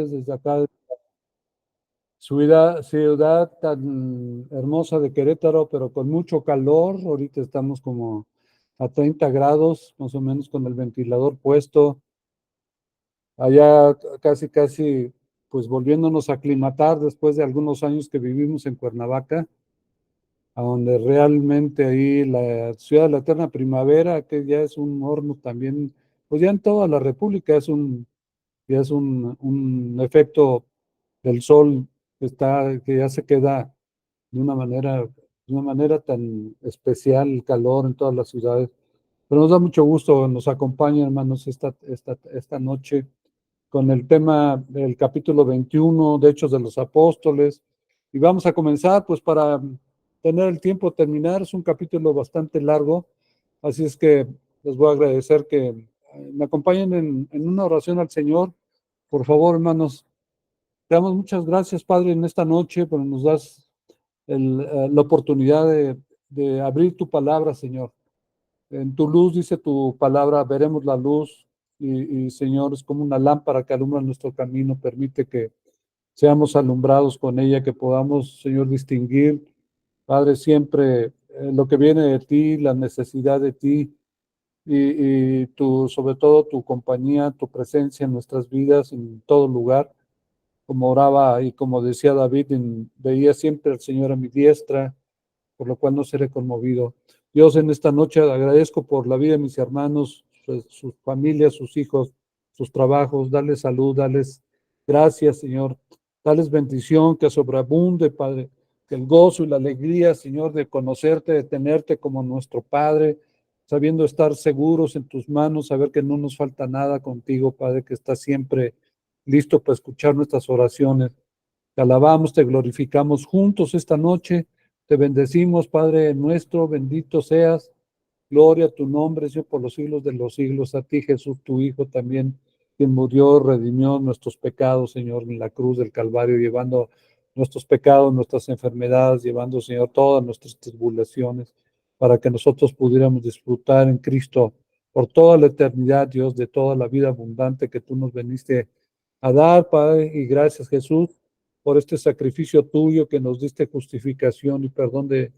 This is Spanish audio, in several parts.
desde acá, ciudad tan hermosa de Querétaro, pero con mucho calor. Ahorita estamos como a 30 grados, más o menos con el ventilador puesto. Allá casi, pues volviéndonos a aclimatar después de algunos años que vivimos en Cuernavaca, a donde realmente ahí la ciudad de la eterna primavera, que ya es un horno también, pues ya en toda la República ya es un efecto del sol que ya se queda de una manera tan especial el calor en todas las ciudades. Pero nos da mucho gusto, nos acompaña, hermanos, esta noche con el tema del capítulo 21 de Hechos de los Apóstoles. Y vamos a comenzar, pues para tener el tiempo de terminar, es un capítulo bastante largo, así es que les voy a agradecer que me acompañen en una oración al Señor. Por favor, hermanos, te damos muchas gracias, Padre, en esta noche, pero nos das la oportunidad de abrir tu palabra, Señor. En tu luz, dice tu palabra, veremos la luz Señor, es como una lámpara que alumbra nuestro camino. Permite que seamos alumbrados con ella, que podamos, Señor, distinguir, Padre, siempre lo que viene de ti, la necesidad de ti sobre todo tu compañía, tu presencia en nuestras vidas, en todo lugar. Como oraba y como decía David, veía siempre al Señor a mi diestra, por lo cual no seré conmovido. Dios, en esta noche agradezco por la vida de mis hermanos, sus familias, sus hijos, sus trabajos. Darles salud, darles gracias, Señor. Darles bendición que sobreabunde, Padre. Que el gozo y la alegría, Señor, de conocerte, de tenerte como nuestro Padre, sabiendo estar seguros en tus manos, saber que no nos falta nada contigo, Padre, que estás siempre listo para escuchar nuestras oraciones. Te alabamos, te glorificamos juntos esta noche. Te bendecimos, Padre nuestro, bendito seas. Gloria a tu nombre, Señor, por los siglos de los siglos. A ti, Jesús, tu Hijo, también, quien murió, redimió nuestros pecados, Señor, en la cruz del Calvario, llevando nuestros pecados, nuestras enfermedades, llevando, Señor, todas nuestras tribulaciones, para que nosotros pudiéramos disfrutar en Cristo por toda la eternidad, Dios, de toda la vida abundante que tú nos veniste a dar, Padre. Y gracias, Jesús, por este sacrificio tuyo que nos diste justificación y perdón de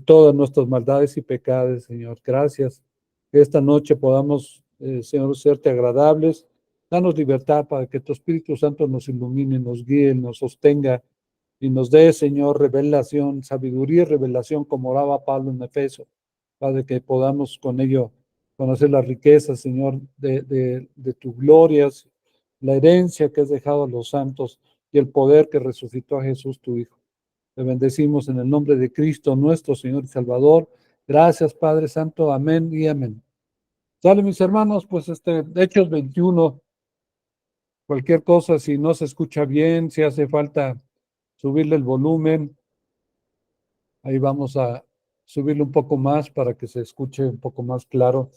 todas nuestras maldades y pecados, Señor. Gracias. Que esta noche podamos, Señor, serte agradables. Danos libertad para que tu Espíritu Santo nos ilumine, nos guíe, nos sostenga y nos dé, Señor, revelación, sabiduría y revelación, como oraba Pablo en Efeso. Padre, que podamos con ello conocer las riquezas, Señor, de tu gloria, la herencia que has dejado a los santos y el poder que resucitó a Jesús, tu Hijo. Te bendecimos en el nombre de Cristo, nuestro Señor y Salvador. Gracias, Padre Santo. Amén y amén. Sale, mis hermanos, pues Hechos 21, cualquier cosa, si no se escucha bien, si hace falta subirle el volumen, ahí vamos a subirle un poco más para que se escuche un poco más claro.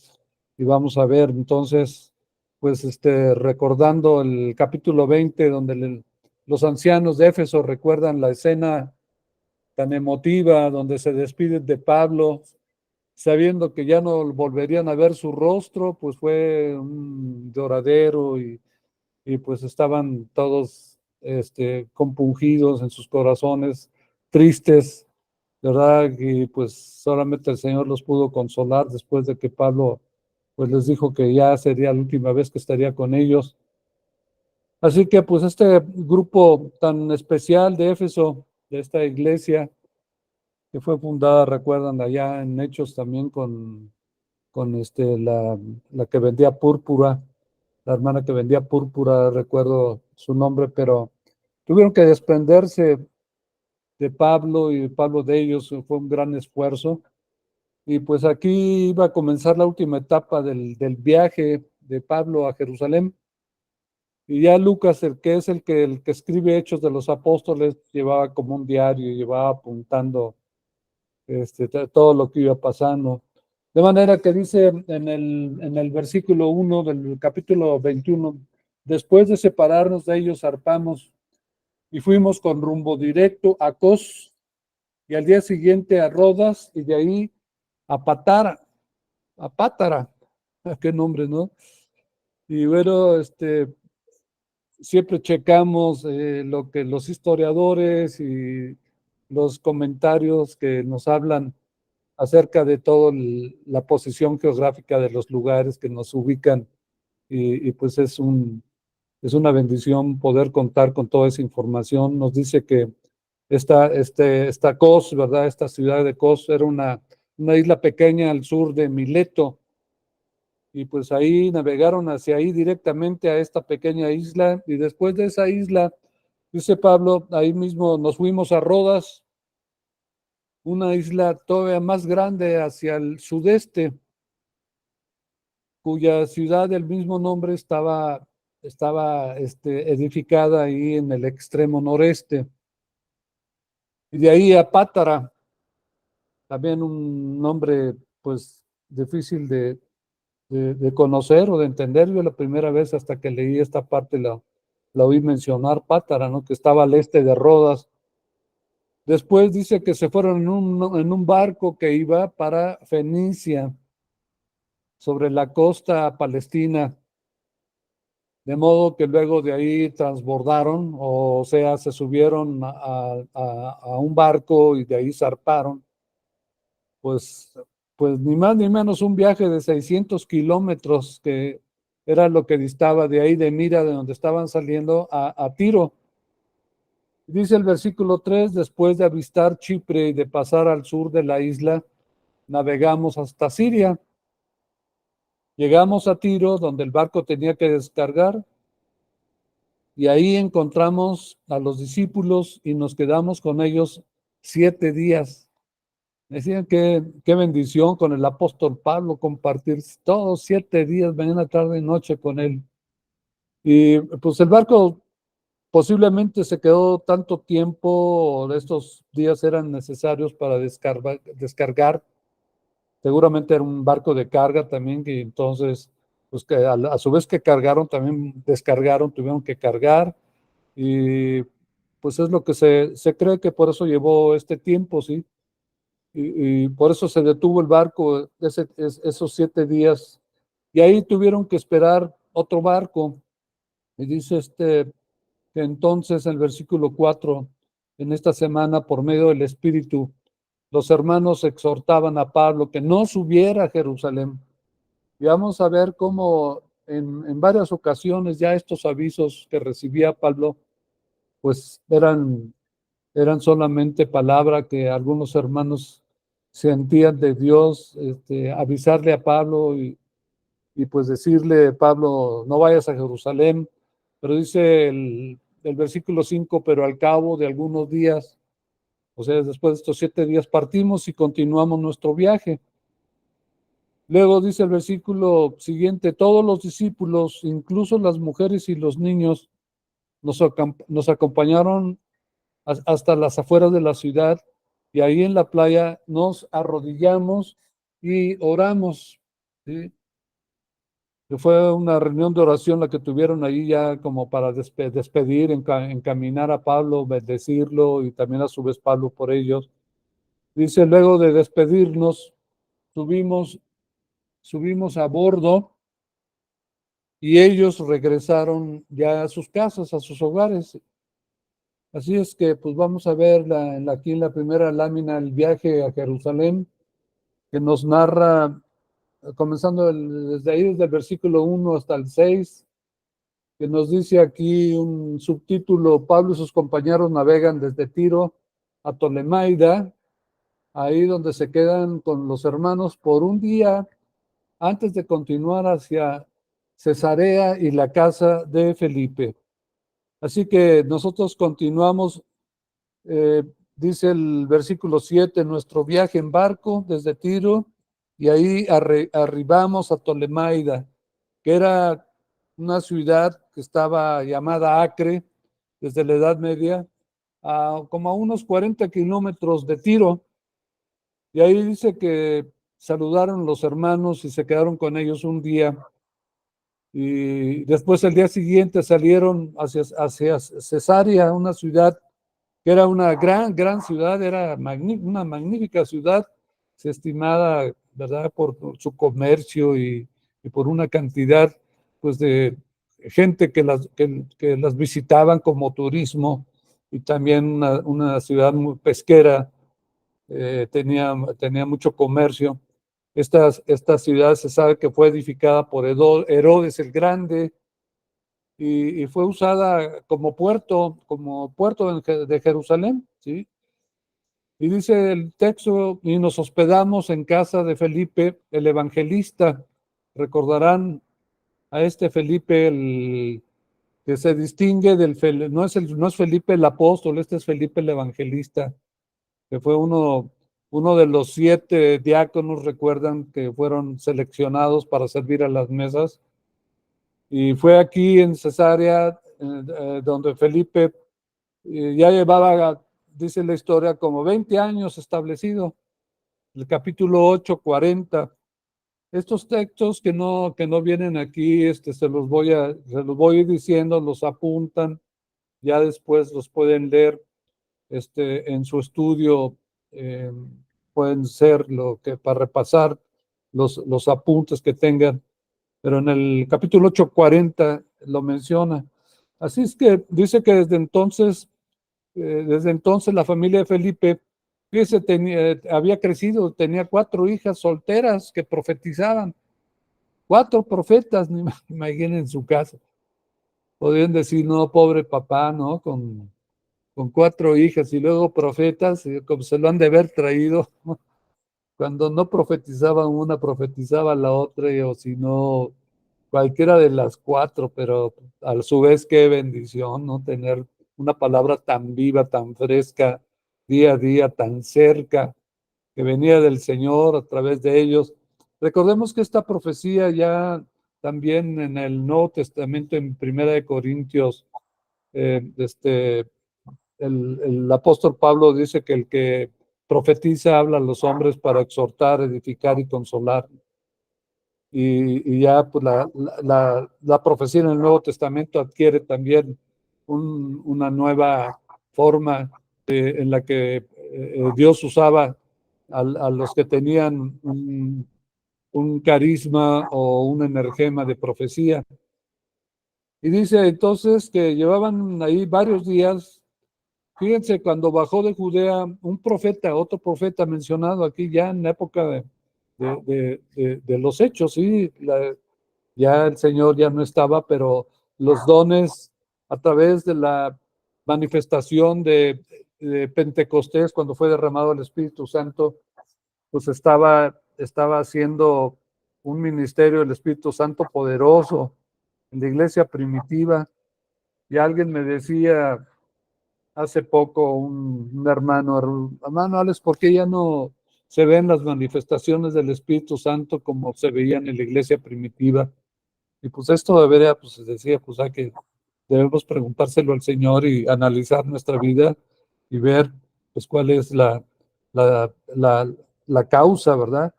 Y vamos a ver, entonces, pues recordando el capítulo 20, donde los ancianos de Éfeso recuerdan la escena tan emotiva, donde se despiden de Pablo, sabiendo que ya no volverían a ver su rostro. Pues fue un lloradero y pues estaban todos compungidos en sus corazones, tristes, ¿verdad? Y pues solamente el Señor los pudo consolar después de que Pablo pues les dijo que ya sería la última vez que estaría con ellos. Así que pues este grupo tan especial de Éfeso, de esta iglesia, que fue fundada, recuerdan, allá en Hechos también con la que vendía púrpura, la hermana que vendía púrpura, recuerdo su nombre, pero tuvieron que desprenderse de Pablo y Pablo de ellos. Fue un gran esfuerzo. Y pues aquí iba a comenzar la última etapa del viaje de Pablo a Jerusalén. Y ya Lucas, el que escribe Hechos de los Apóstoles, llevaba como un diario, llevaba apuntando todo lo que iba pasando. De manera que dice en el versículo 1 del capítulo 21, después de separarnos de ellos, zarpamos y fuimos con rumbo directo a Cos, y al día siguiente a Rodas, y de ahí a Pátara, qué nombre, ¿no? Y bueno, siempre checamos lo que los historiadores y los comentarios que nos hablan acerca de toda la posición geográfica de los lugares que nos ubican y pues es una bendición poder contar con toda esa información. Nos dice que esta Kos, ¿verdad? Esta ciudad de Kos era una isla pequeña al sur de Mileto, y pues ahí navegaron hacia ahí directamente a esta pequeña isla, y después de esa isla, dice Pablo, ahí mismo nos fuimos a Rodas, una isla todavía más grande hacia el sudeste, cuya ciudad del mismo nombre estaba edificada ahí en el extremo noreste. Y de ahí a Pátara, también un nombre pues difícil de conocer o de entender. Yo la primera vez hasta que leí esta parte la oí mencionar, Pátara, ¿no? Que estaba al este de Rodas. Después dice que se fueron en un barco que iba para Fenicia, sobre la costa palestina, de modo que luego de ahí transbordaron, o sea, se subieron a un barco y de ahí zarparon, pues, pues ni más ni menos un viaje de 600 kilómetros, que era lo que distaba de ahí de Mira, de donde estaban saliendo, a Tiro. Dice el versículo 3, después de avistar Chipre y de pasar al sur de la isla, navegamos hasta Siria. Llegamos a Tiro, donde el barco tenía que descargar, y ahí encontramos a los discípulos y nos quedamos con ellos 7 días. Decían que qué bendición con el apóstol Pablo compartir todos 7 días, mañana, tarde y noche con él. Y pues el barco posiblemente se quedó tanto tiempo, estos días eran necesarios para descargar. Seguramente era un barco de carga también, y entonces, pues que a su vez que cargaron, también descargaron, tuvieron que cargar, y pues es lo que se cree que por eso llevó este tiempo, ¿sí? Y por eso se detuvo el barco esos 7 días, y ahí tuvieron que esperar otro barco. Y dice que entonces en el versículo 4, en esta semana, por medio del Espíritu, los hermanos exhortaban a Pablo que no subiera a Jerusalén. Y vamos a ver cómo en varias ocasiones ya estos avisos que recibía Pablo, pues eran solamente palabra que algunos hermanos sentían de Dios, avisarle a Pablo y pues decirle, Pablo, no vayas a Jerusalén. Pero dice el versículo 5, pero al cabo de algunos días, o sea, después de estos 7 días, partimos y continuamos nuestro viaje. Luego dice el versículo siguiente, todos los discípulos, incluso las mujeres y los niños, nos acompañaron hasta las afueras de la ciudad, y ahí en la playa nos arrodillamos y oramos, ¿sí? Que fue una reunión de oración la que tuvieron ahí, ya como para despedir, encaminar a Pablo, bendecirlo, y también a su vez Pablo por ellos. Dice, luego de despedirnos, subimos, subimos a bordo, y ellos regresaron ya a sus casas, a sus hogares. Así es que pues vamos a ver aquí en la primera lámina el viaje a Jerusalén, que nos narra, comenzando desde ahí, desde el versículo 1 hasta el 6, que nos dice aquí un subtítulo: Pablo y sus compañeros navegan desde Tiro a Tolemaida, ahí donde se quedan con los hermanos por un día antes de continuar hacia Cesarea y la casa de Felipe. Así que nosotros continuamos, eh, dice el versículo 7, nuestro viaje en barco desde Tiro, y ahí arribamos a Tolemaida, que era una ciudad que estaba llamada Acre desde la Edad Media, como a unos 40 kilómetros de Tiro. Y ahí dice que saludaron los hermanos y se quedaron con ellos un día. Y después, el día siguiente, salieron hacia Cesarea, una ciudad que era una gran ciudad, era una magnífica ciudad, se estimada, ¿verdad?, por su comercio y por una cantidad, pues, de gente que las visitaban como turismo, y también una ciudad muy pesquera, tenía mucho comercio. Esta ciudad se sabe que fue edificada por Herodes el Grande, y fue usada como puerto de Jerusalén, ¿sí? Y dice el texto, y nos hospedamos en casa de Felipe el evangelista. Recordarán a este Felipe, el que se distingue no es Felipe el apóstol, este es Felipe el evangelista, que fue uno de los 7 diáconos, recuerdan, que fueron seleccionados para servir a las mesas. Y fue aquí en Cesarea, donde Felipe ya llevaba, dice la historia, como 20 años establecido. El capítulo 8, 40. Estos textos que no vienen aquí, se los voy a ir diciendo, los apuntan, ya después los pueden leer en su estudio. eh, Pueden ser lo que para repasar los apuntes que tengan, pero en el capítulo 8:40 lo menciona. Así es que dice que desde entonces la familia de Felipe, fíjese, había crecido, tenía 4 hijas solteras que profetizaban, 4 profetas, imaginen en su casa. Podrían decir, no, pobre papá, ¿no? Con 4 hijas y luego profetas, como se lo han de haber traído. Cuando no profetizaba una, profetizaba la otra, o si no, cualquiera de las 4, pero a su vez qué bendición, ¿no? Tener una palabra tan viva, tan fresca, día a día, tan cerca, que venía del Señor a través de ellos. Recordemos que esta profecía ya también en el Nuevo Testamento, en Primera de Corintios, eh, este, el apóstol Pablo dice que el que profetiza habla a los hombres para exhortar, edificar y consolar. Y ya pues la profecía en el Nuevo Testamento adquiere también una nueva forma en la que Dios usaba a los que tenían un carisma o un energema de profecía. Y dice entonces que llevaban ahí varios días. Fíjense, cuando bajó de Judea un profeta, otro profeta mencionado aquí ya en la época de los hechos, ¿sí? Ya el Señor ya no estaba, pero los dones a través de la manifestación de Pentecostés, cuando fue derramado el Espíritu Santo, pues estaba haciendo un ministerio del Espíritu Santo poderoso en la iglesia primitiva. Y alguien me decía hace poco, un hermano Alex, ¿por qué ya no se ven las manifestaciones del Espíritu Santo como se veían en la iglesia primitiva? Y pues esto debería, pues decía, pues debemos preguntárselo al Señor y analizar nuestra vida y ver pues cuál es la, la, la causa, ¿verdad?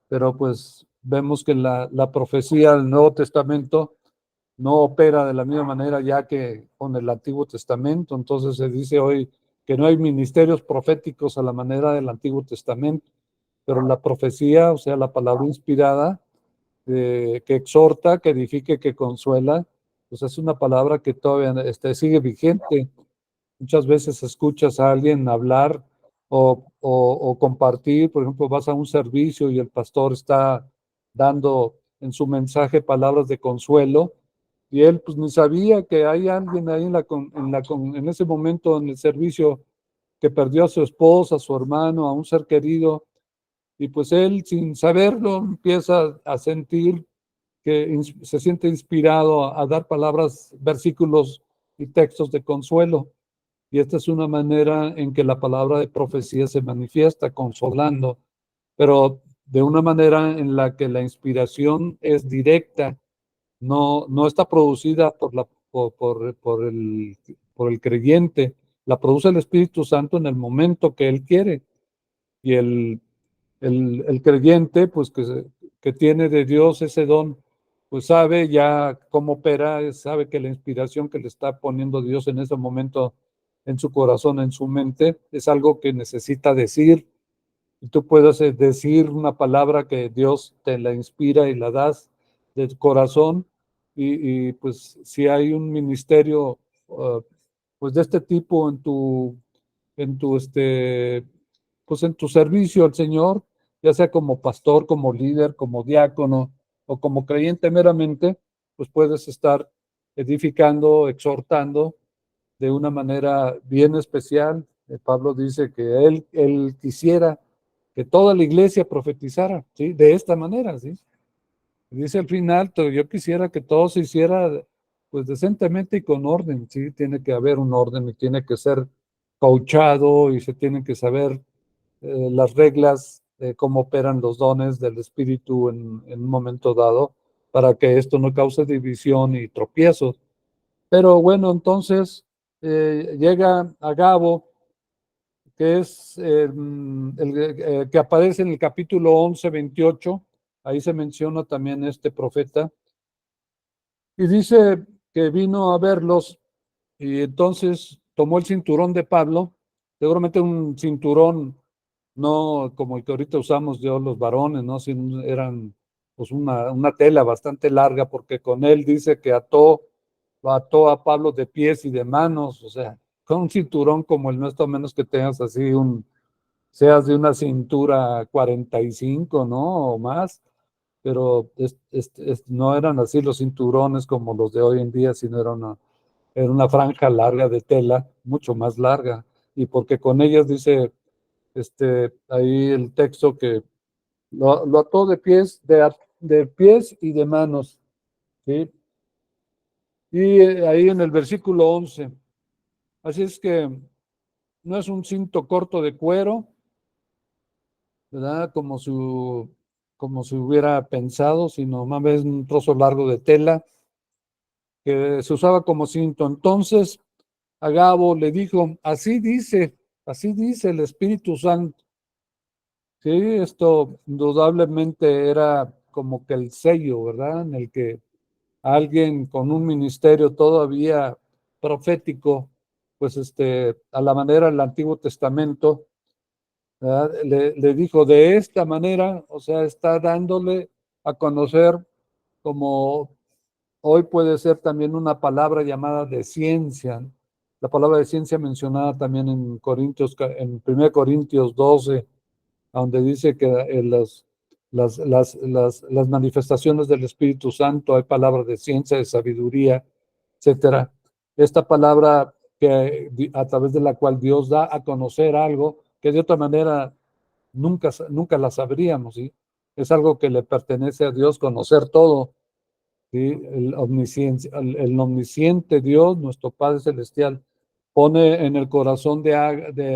Pero pues vemos que la profecía del Nuevo Testamento no opera de la misma manera ya que con el Antiguo Testamento. Entonces se dice hoy que no hay ministerios proféticos a la manera del Antiguo Testamento, pero la profecía, o sea, la palabra inspirada, que exhorta, que edifique, que consuela, pues es una palabra que todavía sigue vigente. Muchas veces escuchas a alguien hablar o compartir, por ejemplo, vas a un servicio y el pastor está dando en su mensaje palabras de consuelo, y él pues ni sabía que hay alguien ahí en ese momento en el servicio que perdió a su esposa, a su hermano, a un ser querido, y pues él sin saberlo empieza a sentir que se siente inspirado a dar palabras, versículos y textos de consuelo. Y esta es una manera en que la palabra de profecía se manifiesta, consolando, pero de una manera en la que la inspiración es directa, no está producida por el creyente, la produce el Espíritu Santo en el momento que él quiere. Y el creyente, pues que tiene de Dios ese don, pues sabe ya cómo opera, sabe que la inspiración que le está poniendo Dios en ese momento en su corazón, en su mente, es algo que necesita decir. Y tú puedes decir una palabra que Dios te la inspira y la das del corazón, Pues si hay un ministerio pues de este tipo pues en tu servicio al Señor, ya sea como pastor, como líder, como diácono o como creyente meramente, pues puedes estar edificando, exhortando de una manera bien especial. Pablo dice que él quisiera que toda la iglesia profetizara, ¿sí? De esta manera, ¿sí? Dice al final, yo quisiera que todo se hiciera pues decentemente y con orden, ¿sí? Tiene que haber un orden y tiene que ser coachado y se tienen que saber las reglas de cómo operan los dones del Espíritu en un momento dado para que esto no cause división y tropiezos. Pero bueno, entonces llega Agabo, que es el que aparece en el capítulo 11, 28. Ahí se menciona también este profeta. Y dice que vino a verlos y entonces tomó el cinturón de Pablo, seguramente un cinturón no como el que ahorita usamos yo los varones, ¿no? Sino eran pues una tela bastante larga porque con él dice que ató a Pablo de pies y de manos, o sea, con un cinturón como el nuestro, a menos que tengas así seas de una cintura 45, ¿no? O más, pero no eran así los cinturones como los de hoy en día, sino era una franja larga de tela, mucho más larga, y porque con ellas dice ahí el texto que lo ató de pies y de manos, ¿sí? Y ahí en el versículo 11, así es que no es un cinto corto de cuero, ¿verdad? Como si hubiera pensado, sino más bien un trozo largo de tela que se usaba como cinto. Entonces Agabo le dijo, así dice el Espíritu Santo. Sí, esto indudablemente era como que el sello, ¿verdad? En el que alguien con un ministerio todavía profético, pues a la manera del Antiguo Testamento, ¿verdad? Le dijo de esta manera, o sea, está dándole a conocer como hoy puede ser también una palabra llamada de ciencia. La palabra de ciencia mencionada también en 1 Corintios 12, donde dice que las manifestaciones del Espíritu Santo, hay palabras de ciencia, de sabiduría, etcétera. Esta palabra a través de la cual Dios da a conocer algo que de otra manera nunca la sabríamos, ¿sí? Es algo que le pertenece a Dios conocer todo, ¿sí? El omnisciente Dios, nuestro Padre Celestial, pone en el corazón de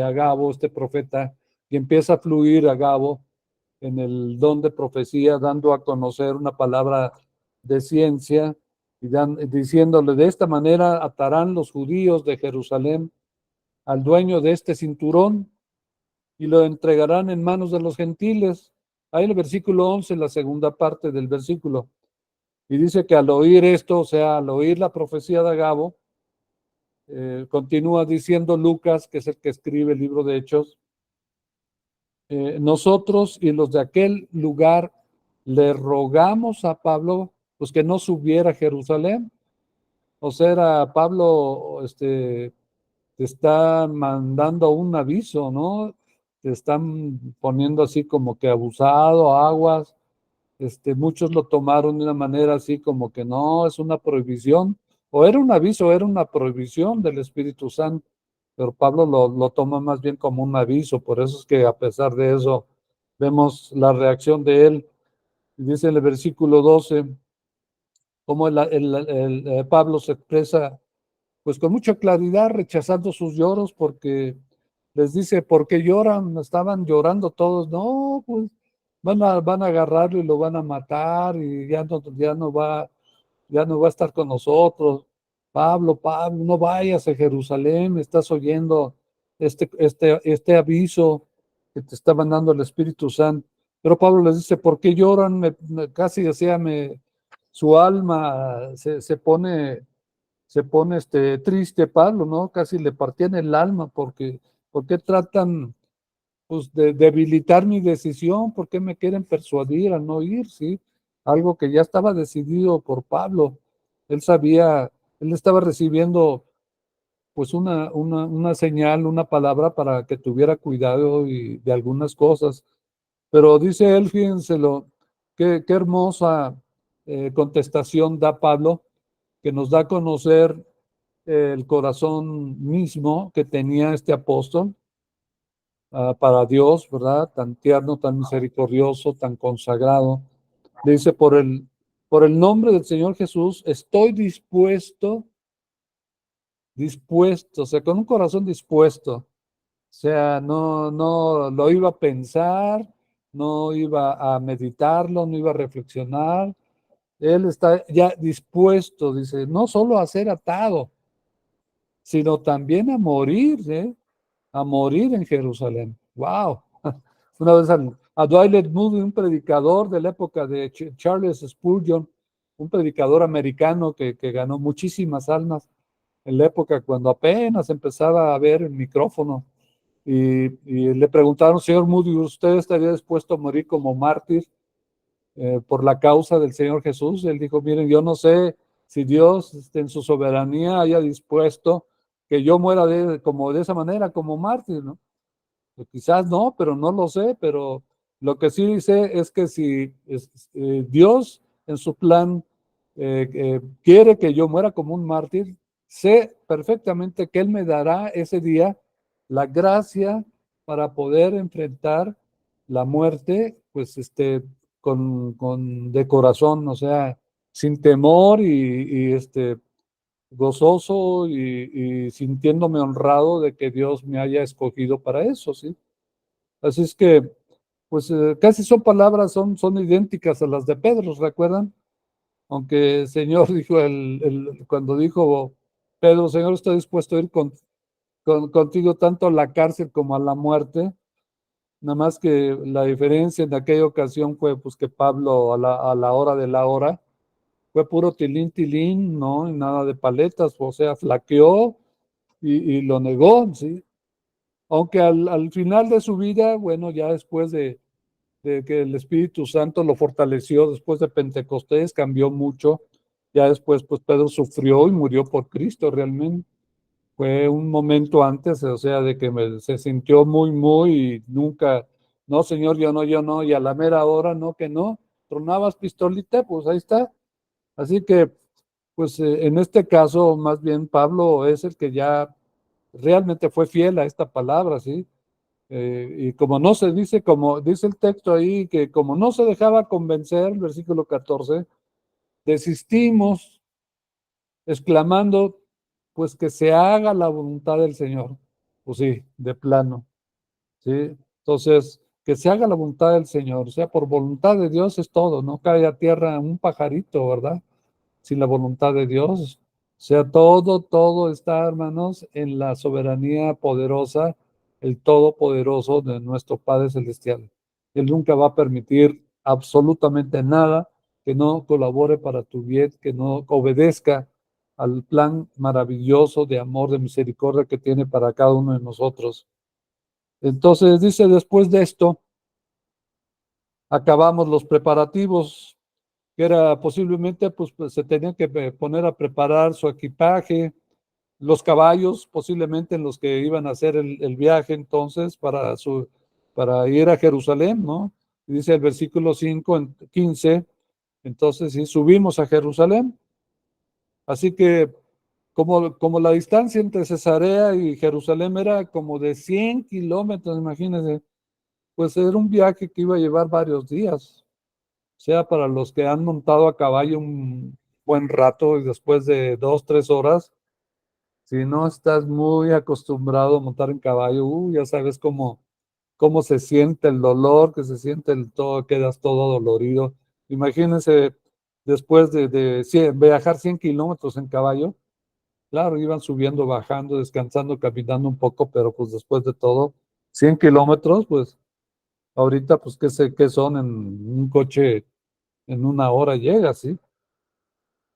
Agabo, este profeta, y empieza a fluir Agabo en el don de profecía, dando a conocer una palabra de ciencia y diciéndole, de esta manera atarán los judíos de Jerusalén al dueño de este cinturón y lo entregarán en manos de los gentiles. Ahí en el versículo 11, la segunda parte del versículo. Y dice que al oír esto, o sea, al oír la profecía de Agabo, continúa diciendo Lucas, que es el que escribe el libro de Hechos, nosotros y los de aquel lugar le rogamos a Pablo pues que no subiera a Jerusalén. O sea, Pablo te está mandando un aviso, ¿no? Te están poniendo así como que abusado, aguas. Muchos lo tomaron de una manera así como que no, es una prohibición, o era un aviso, era una prohibición del Espíritu Santo, pero Pablo lo toma más bien como un aviso, por eso es que a pesar de eso vemos la reacción de él. Dice en el versículo 12, como Pablo se expresa pues con mucha claridad, rechazando sus lloros, porque les dice, ¿por qué lloran? Estaban llorando todos, no, pues van a agarrarlo y lo van a matar y ya no va a estar con nosotros. Pablo, no vayas a Jerusalén, estás oyendo este aviso que te está mandando el Espíritu Santo. Pero Pablo les dice, ¿por qué lloran? Casi decía, su alma se pone triste Pablo, ¿no? Casi le partían el alma porque tratan pues de debilitar mi decisión, ¿por qué me quieren persuadir a no ir? ¿Sí? Algo que ya estaba decidido por Pablo. Él sabía, él estaba recibiendo pues una señal, una palabra para que tuviera cuidado y de algunas cosas. Pero dice él, fíjense qué hermosa contestación da Pablo, que nos da a conocer el corazón mismo que tenía este apóstol para Dios, ¿verdad? Tan tierno, tan misericordioso, tan consagrado. Dice, por el nombre del Señor Jesús, estoy dispuesto, o sea, con un corazón dispuesto. O sea, no lo iba a pensar, no iba a meditarlo, no iba a reflexionar. Él está ya dispuesto, dice, no solo a ser atado, sino también a morir, ¿eh? A morir en Jerusalén. ¡Wow! Una vez a Dwight Moody, un predicador de la época de Charles Spurgeon, un predicador americano que ganó muchísimas almas en la época cuando apenas empezaba a ver el micrófono. Y le preguntaron, señor Moody, ¿usted estaría dispuesto a morir como mártir por la causa del Señor Jesús? Él dijo, miren, yo no sé si Dios en su soberanía haya dispuesto que yo muera como de esa manera, como mártir, ¿no? Pues quizás no, pero no lo sé, pero lo que sí sé es que si Dios en su plan quiere que yo muera como un mártir, sé perfectamente que Él me dará ese día la gracia para poder enfrentar la muerte, pues de corazón, o sea, sin temor gozoso y sintiéndome honrado de que Dios me haya escogido para eso, ¿sí? Así es que, pues casi son palabras, son idénticas a las de Pedro, ¿recuerdan? Aunque el Señor dijo, cuando dijo Pedro, Señor, estoy dispuesto a ir contigo tanto a la cárcel como a la muerte, nada más que la diferencia en aquella ocasión fue pues que Pablo a la hora de la hora fue puro tilín, tilín, ¿no? Y nada de paletas, o sea, flaqueó y lo negó, ¿sí? Aunque al final de su vida, bueno, ya después de que el Espíritu Santo lo fortaleció después de Pentecostés, cambió mucho. Ya después, pues Pedro sufrió y murió por Cristo realmente. Fue un momento antes, o sea, de que se sintió muy, y nunca, no, Señor, yo no, y a la mera hora, no, que no, tronabas pistolita, pues ahí está. Así que, pues en este caso, más bien Pablo es el que ya realmente fue fiel a esta palabra, ¿sí? Y como no se dice, como dice el texto ahí, que como no se dejaba convencer, versículo 14, desistimos exclamando, pues que se haga la voluntad del Señor. Pues sí, de plano, ¿sí? Entonces, que se haga la voluntad del Señor, o sea, por voluntad de Dios es todo, no cae a tierra un pajarito, ¿verdad? Sin la voluntad de Dios. O sea, todo está, hermanos, en la soberanía poderosa, el todopoderoso de nuestro Padre Celestial. Él nunca va a permitir absolutamente nada que no colabore para tu bien, que no obedezca al plan maravilloso de amor, de misericordia que tiene para cada uno de nosotros. Entonces dice, después de esto, acabamos los preparativos, que era posiblemente, pues se tenían que poner a preparar su equipaje, los caballos posiblemente en los que iban a hacer el viaje entonces para ir a Jerusalén, ¿no? Y dice el versículo 15, entonces sí, subimos a Jerusalén. Así que como la distancia entre Cesarea y Jerusalén era como de 100 kilómetros, imagínense, pues era un viaje que iba a llevar varios días. O sea, para los que han montado a caballo un buen rato y después de 2, 3 horas, si no estás muy acostumbrado a montar en caballo, ya sabes cómo se siente el dolor, que se siente el todo, quedas todo dolorido. Imagínense después de viajar 100 kilómetros en caballo, claro, iban subiendo, bajando, descansando, caminando un poco, pero pues después de todo, 100 kilómetros, pues ahorita, pues qué son en un coche, en una hora llega, ¿sí?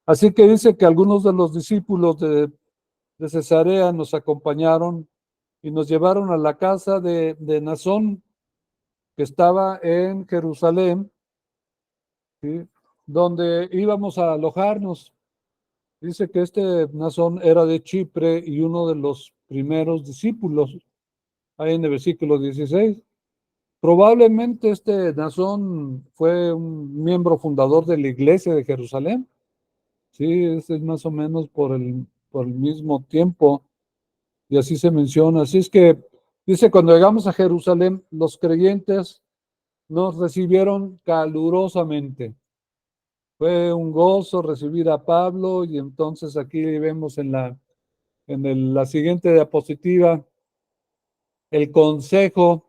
Así que dice que algunos de los discípulos de Cesarea nos acompañaron y nos llevaron a la casa de Nazón, que estaba en Jerusalén, ¿sí? Donde íbamos a alojarnos. Dice que este Nasón era de Chipre y uno de los primeros discípulos, ahí en el versículo 16. Probablemente este Nasón fue un miembro fundador de la iglesia de Jerusalén. Sí, este es más o menos por el mismo tiempo, y así se menciona. Así es que dice, cuando llegamos a Jerusalén, los creyentes nos recibieron calurosamente. Fue un gozo recibir a Pablo, y entonces aquí vemos la siguiente diapositiva el consejo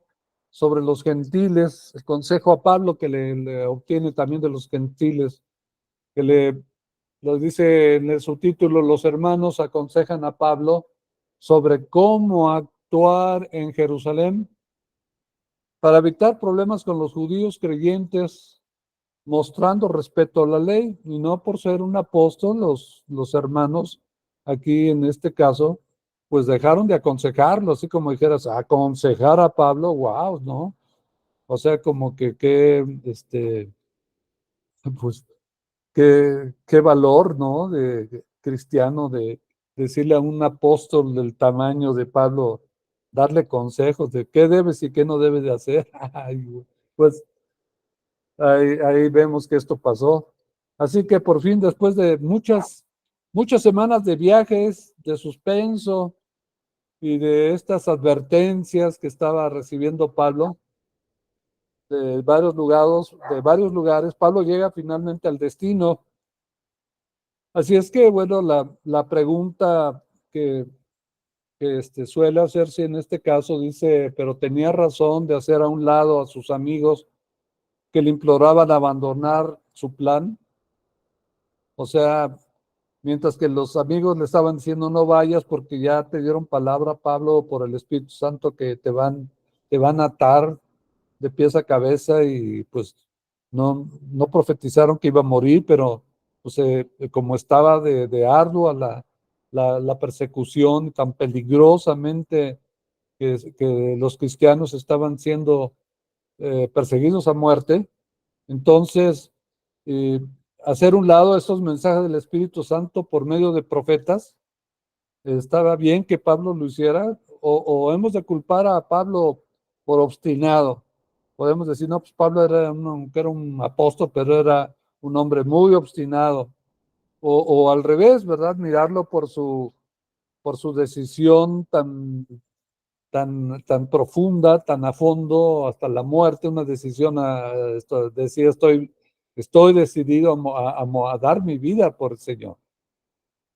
sobre los gentiles, el consejo a Pablo que le obtiene también de los gentiles, que lo dice en el subtítulo, los hermanos aconsejan a Pablo sobre cómo actuar en Jerusalén para evitar problemas con los judíos creyentes, mostrando respeto a la ley, y no por ser un apóstol, los hermanos aquí en este caso, pues dejaron de aconsejarlo, así como dijeras, aconsejar a Pablo, wow, ¿no? O sea, como pues, qué valor, ¿no? De cristiano, de decirle a un apóstol del tamaño de Pablo, darle consejos de qué debes y qué no debes de hacer. Pues ahí vemos que esto pasó. Así que por fin, después de muchas semanas de viajes, de suspenso y de estas advertencias que estaba recibiendo Pablo de varios lugares, Pablo llega finalmente al destino. Así es que, bueno, la pregunta que suele hacerse en este caso dice, pero tenía razón de hacer a un lado a sus amigos que le imploraban abandonar su plan. O sea, mientras que los amigos le estaban diciendo no vayas porque ya te dieron palabra, Pablo, por el Espíritu Santo que te van a atar de pies a cabeza, y pues no profetizaron que iba a morir, pero pues, como estaba de ardua la persecución tan peligrosamente que los cristianos estaban siendo perseguidos a muerte, entonces eh, hacer un lado estos mensajes del Espíritu Santo por medio de profetas, estaba bien que Pablo lo hiciera, o hemos de culpar a Pablo por obstinado. Podemos decir, no, pues Pablo que era un apóstol, pero era un hombre muy obstinado. O al revés, ¿verdad? Mirarlo por su decisión tan profunda, tan a fondo, hasta la muerte, una decisión, decir, estoy decidido a dar mi vida por el Señor.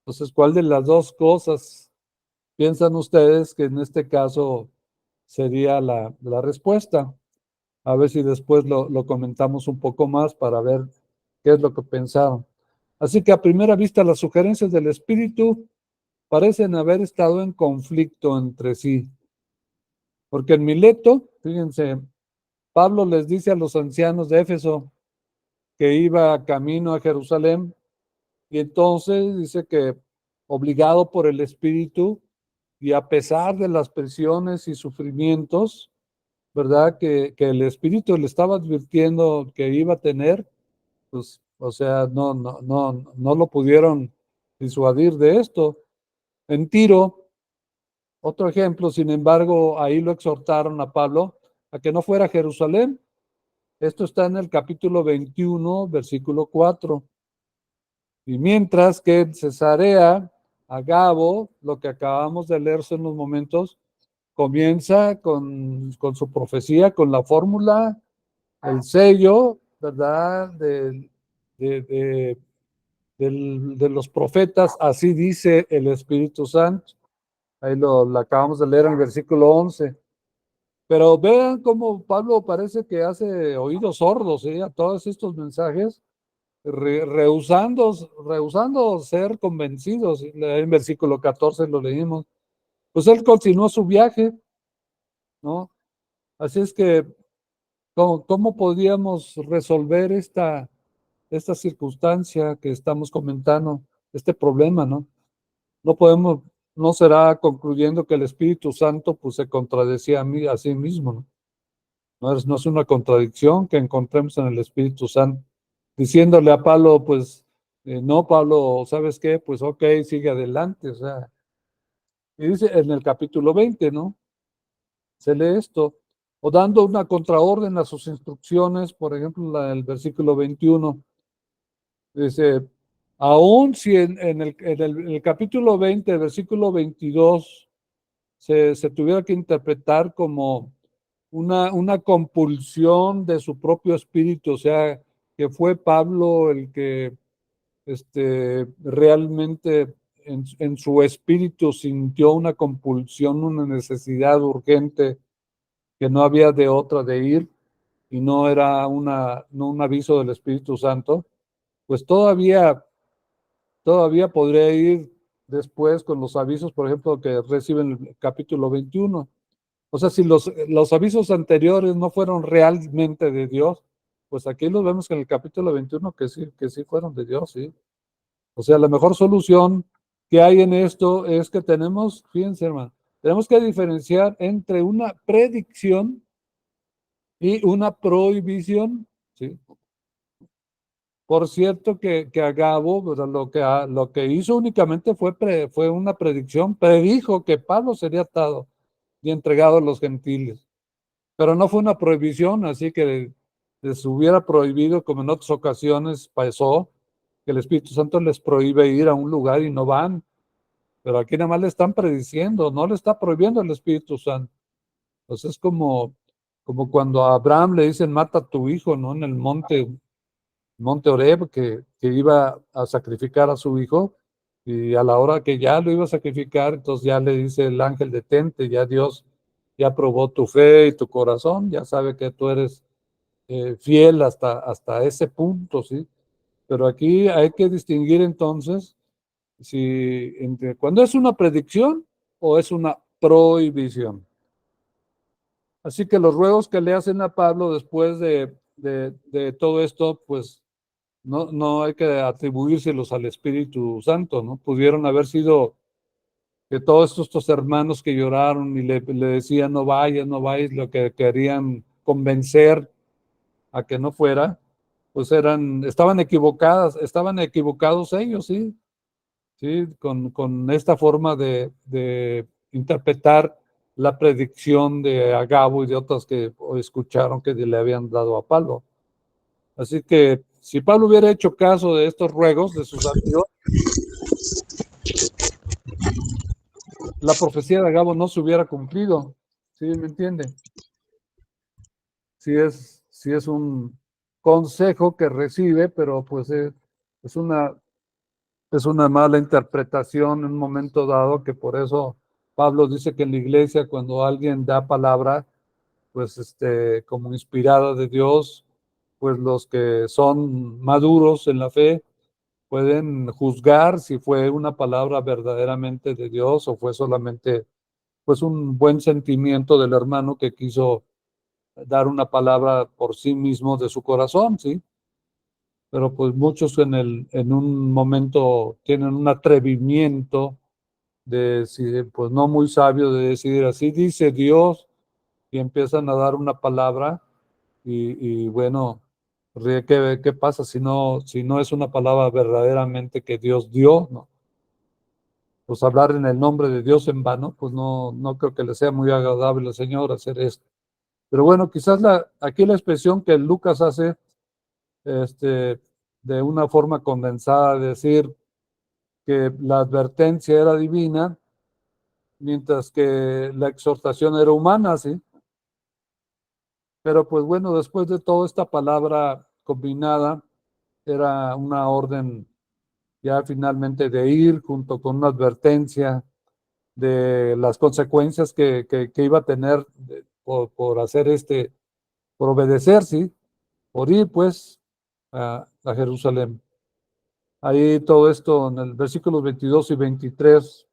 Entonces, ¿cuál de las dos cosas piensan ustedes que en este caso sería la respuesta? A ver si después lo comentamos un poco más para ver qué es lo que pensaron. Así que a primera vista las sugerencias del Espíritu parecen haber estado en conflicto entre sí. Porque en Mileto, fíjense, Pablo les dice a los ancianos de Éfeso que iba camino a Jerusalén, y entonces dice que obligado por el Espíritu y a pesar de las presiones y sufrimientos, ¿verdad? Que el Espíritu le estaba advirtiendo que iba a tener, pues, o sea, no lo pudieron disuadir de esto. En Tiro, otro ejemplo, sin embargo, ahí lo exhortaron a Pablo a que no fuera a Jerusalén. Esto está en el capítulo 21, versículo 4. Y mientras que en Cesarea, Agabo, lo que acabamos de leer en unos momentos, comienza con su profecía, con la fórmula, el sello, ¿verdad? De, de, de los profetas, así dice el Espíritu Santo. Ahí lo acabamos de leer en el versículo 11. Pero vean cómo Pablo parece que hace oídos sordos, ¿sí? A todos estos mensajes, rehusando ser convencidos. En versículo 14 lo leímos. Pues él continuó su viaje, ¿no? Así es que, ¿cómo podríamos resolver esta circunstancia que estamos comentando, este problema, ¿no? No podemos, no será concluyendo que el Espíritu Santo pues se contradecía a sí mismo, ¿no? No es una contradicción que encontremos en el Espíritu Santo, diciéndole a Pablo, pues No, Pablo, ¿sabes qué? Pues ok, sigue adelante, o sea, y dice en el capítulo 20, ¿no? Se lee esto, o dando una contraorden a sus instrucciones, por ejemplo, el versículo 21, dice, aún si en el capítulo 20, versículo 22, se tuviera que interpretar como una compulsión de su propio espíritu, o sea, que fue Pablo el que realmente en su espíritu sintió una compulsión, una necesidad urgente que no había de otra de ir y no era no un aviso del Espíritu Santo, pues todavía podría ir después con los avisos, por ejemplo, que recibe en el capítulo 21. O sea, si los avisos anteriores no fueron realmente de Dios, pues aquí los vemos en el capítulo 21 que sí fueron de Dios, sí. O sea, la mejor solución que hay en esto es que fíjense hermano, tenemos que diferenciar entre una predicción y una prohibición, ¿sí? Por cierto que Agabo, ¿verdad? Lo que hizo únicamente fue una predicción, predijo que Pablo sería atado y entregado a los gentiles, pero no fue una prohibición, así que les hubiera prohibido, como en otras ocasiones pasó, que el Espíritu Santo les prohíbe ir a un lugar y no van, pero aquí nada más le están prediciendo, no le está prohibiendo el Espíritu Santo. Entonces es como cuando a Abraham le dicen, mata a tu hijo, ¿no? En el monte Oreb, que iba a sacrificar a su hijo, y a la hora que ya lo iba a sacrificar, entonces ya le dice el ángel, detente, ya Dios ya probó tu fe y tu corazón, ya sabe que tú eres fiel hasta ese punto, ¿sí? Pero aquí hay que distinguir entonces entre cuando es una predicción o es una prohibición. Así que los ruegos que le hacen a Pablo después de todo esto, pues no hay que atribuírselos al Espíritu Santo, ¿no? Pudieron haber sido que todos estos hermanos que lloraron y le decían no vayas, no vayas, lo que querían convencer a que no fuera, pues estaban equivocados ellos, ¿sí? ¿Sí? Con esta forma de interpretar la predicción de Agabo y de otras que escucharon que le habían dado a Pablo. Así que si Pablo hubiera hecho caso de estos ruegos de sus amigos, la profecía de Agabo no se hubiera cumplido. ¿Sí me entiende? Sí es un consejo que recibe, pero pues es una es una mala interpretación en un momento dado, que por eso Pablo dice que en la iglesia cuando alguien da palabra, pues como inspirada de Dios, pues los que son maduros en la fe pueden juzgar si fue una palabra verdaderamente de Dios o fue solamente pues un buen sentimiento del hermano que quiso dar una palabra por sí mismo de su corazón, ¿sí? Pero pues muchos en un momento tienen un atrevimiento de decir, pues no muy sabio de decir, así dice Dios, y empiezan a dar una palabra y bueno, ¿qué pasa si no es una palabra verdaderamente que Dios dio, ¿no? Pues hablar en el nombre de Dios en vano, pues no creo que le sea muy agradable al Señor hacer esto. Pero bueno, quizás aquí la expresión que Lucas hace de una forma condensada, decir que la advertencia era divina, mientras que la exhortación era humana, ¿sí? Pero pues bueno, después de toda esta palabra combinada, era una orden ya finalmente de ir junto con una advertencia de las consecuencias que iba a tener por hacer por obedecer, ¿sí? Por ir pues a Jerusalén. Ahí todo esto en el versículos 22 y 23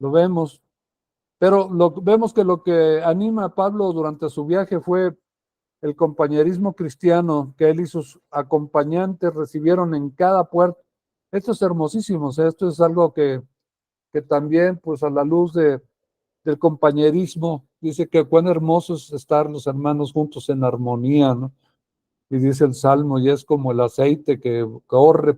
lo vemos. Pero vemos que lo que anima a Pablo durante su viaje fue el compañerismo cristiano que él y sus acompañantes recibieron en cada puerto. Esto es hermosísimo, ¿eh? Esto es algo que también, pues a la luz del compañerismo, dice que cuán hermoso es estar los hermanos juntos en armonía, ¿no? Y dice el Salmo, y es como el aceite que corre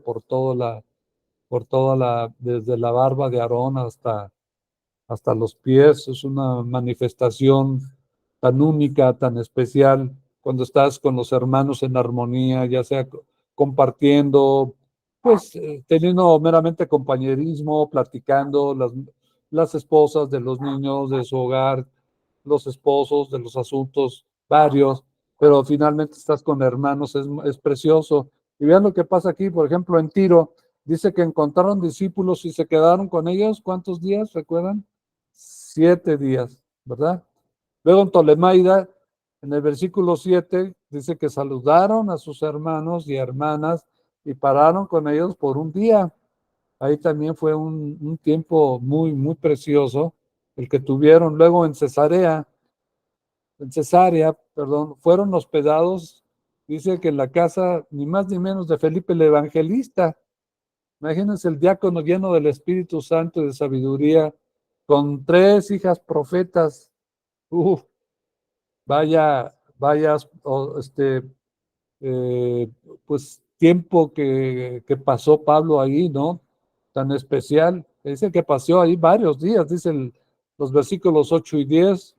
desde la barba de Aarón hasta los pies. Es una manifestación tan única, tan especial, cuando estás con los hermanos en armonía, ya sea compartiendo, pues teniendo meramente compañerismo, platicando, las esposas de los niños de su hogar, los esposos de los asuntos varios, pero finalmente estás con hermanos, es precioso. Y vean lo que pasa aquí, por ejemplo, en Tiro, dice que encontraron discípulos y se quedaron con ellos. ¿Cuántos días? ¿Recuerdan? 7 días, ¿verdad? Luego en Tolemaida, en el versículo 7, dice que saludaron a sus hermanos y hermanas y pararon con ellos por un día. Ahí también fue un tiempo muy, muy precioso el que tuvieron. Luego perdón, fueron hospedados, dice que en la casa ni más ni menos de Felipe el Evangelista. Imagínense el diácono lleno del Espíritu Santo y de sabiduría, con 3 hijas profetas. Uf, vaya, eh, pues tiempo que pasó Pablo ahí, ¿no? Tan especial. Dice que pasó ahí varios días, dicen los versículos 8 y 10.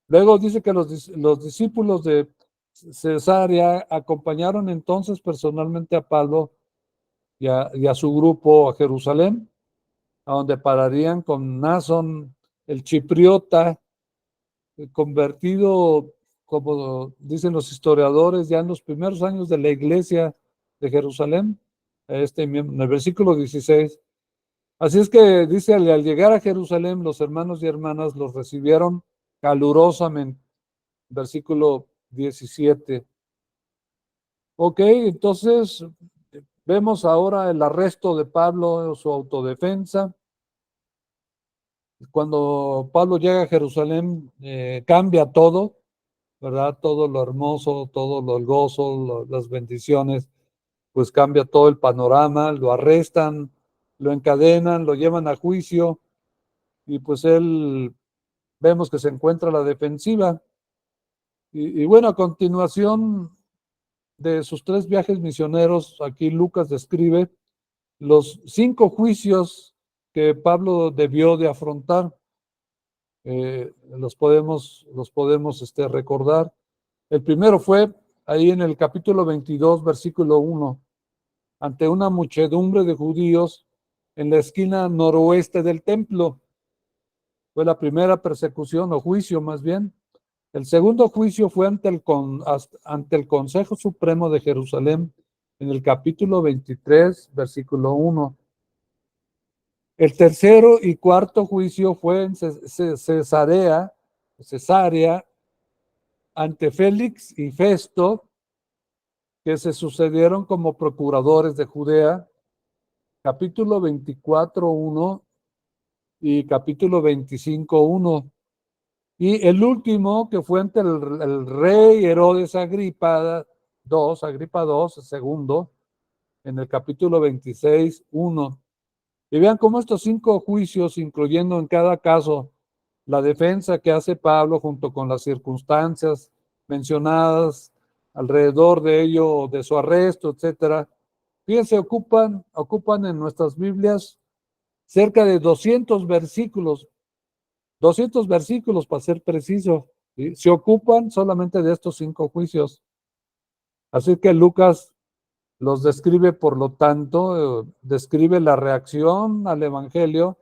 Luego dice que los discípulos de Cesarea acompañaron entonces personalmente a Pablo y a su grupo a Jerusalén, a donde pararían con Naasón, el chipriota, convertido, como dicen los historiadores, ya en los primeros años de la iglesia de Jerusalén, en el versículo 16. Así es que dice, al llegar a Jerusalén, los hermanos y hermanas los recibieron calurosamente. Versículo 17. Ok, entonces vemos ahora el arresto de Pablo, su autodefensa. Cuando Pablo llega a Jerusalén, cambia todo, ¿verdad? Todo lo hermoso, todo el gozo, las bendiciones, pues cambia todo el panorama, lo arrestan, lo encadenan, lo llevan a juicio y pues él vemos que se encuentra a la defensiva. Y bueno, a continuación de sus 3 viajes misioneros, aquí Lucas describe los 5 juicios que Pablo debió de afrontar. Los podemos recordar. El primero fue ahí en el capítulo 22, versículo 1, ante una muchedumbre de judíos en la esquina noroeste del templo. Fue la primera persecución o juicio más bien. El segundo juicio fue ante el Consejo Supremo de Jerusalén en el capítulo 23, versículo 1. El tercero y cuarto juicio fue en Cesarea, ante Félix y Festo, que se sucedieron como procuradores de Judea, capítulo 24:1 y capítulo 25:1. Y el último, que fue ante el rey Herodes Agripa II, segundo, en el capítulo 26:1. Y vean cómo estos 5 juicios, incluyendo en cada caso la defensa que hace Pablo junto con las circunstancias mencionadas alrededor de ello, de su arresto, etcétera. Fíjense, ocupan en nuestras Biblias cerca de 200 versículos para ser preciso, ¿sí? Se ocupan solamente de estos 5 juicios. Así que Lucas los describe, por lo tanto, describe la reacción al Evangelio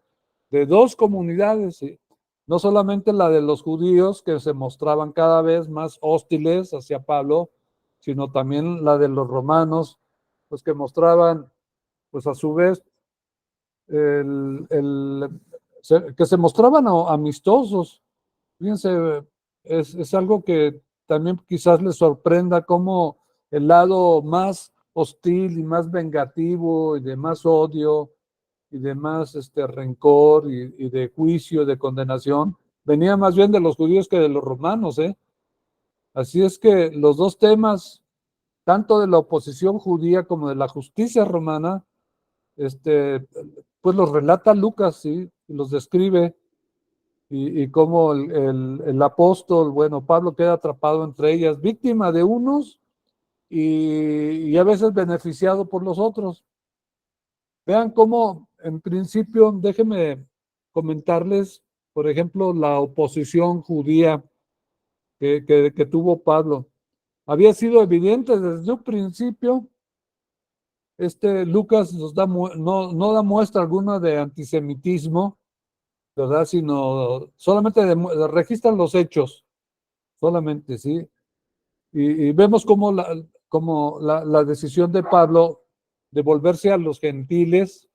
de 2 comunidades, ¿sí? No solamente la de los judíos, que se mostraban cada vez más hostiles hacia Pablo, sino también la de los romanos, pues que mostraban, pues a su vez, que se mostraban amistosos. Fíjense, es algo que también quizás les sorprenda, cómo el lado más hostil y más vengativo y de más odio y de más rencor y de juicio, de condenación, venía más bien de los judíos que de los romanos, ¿eh? Así es que los dos temas, tanto de la oposición judía como de la justicia romana, pues los relata Lucas, ¿sí? Y los describe, y cómo el apóstol, bueno, Pablo queda atrapado entre ellas, víctima de unos y a veces beneficiado por los otros. Vean cómo, en principio, déjenme comentarles, por ejemplo, la oposición judía que tuvo Pablo. Había sido evidente desde un principio. Lucas no da muestra alguna de antisemitismo, ¿verdad? Sino solamente registra los hechos, solamente, ¿sí? Y vemos cómo la decisión de Pablo de volverse a los gentiles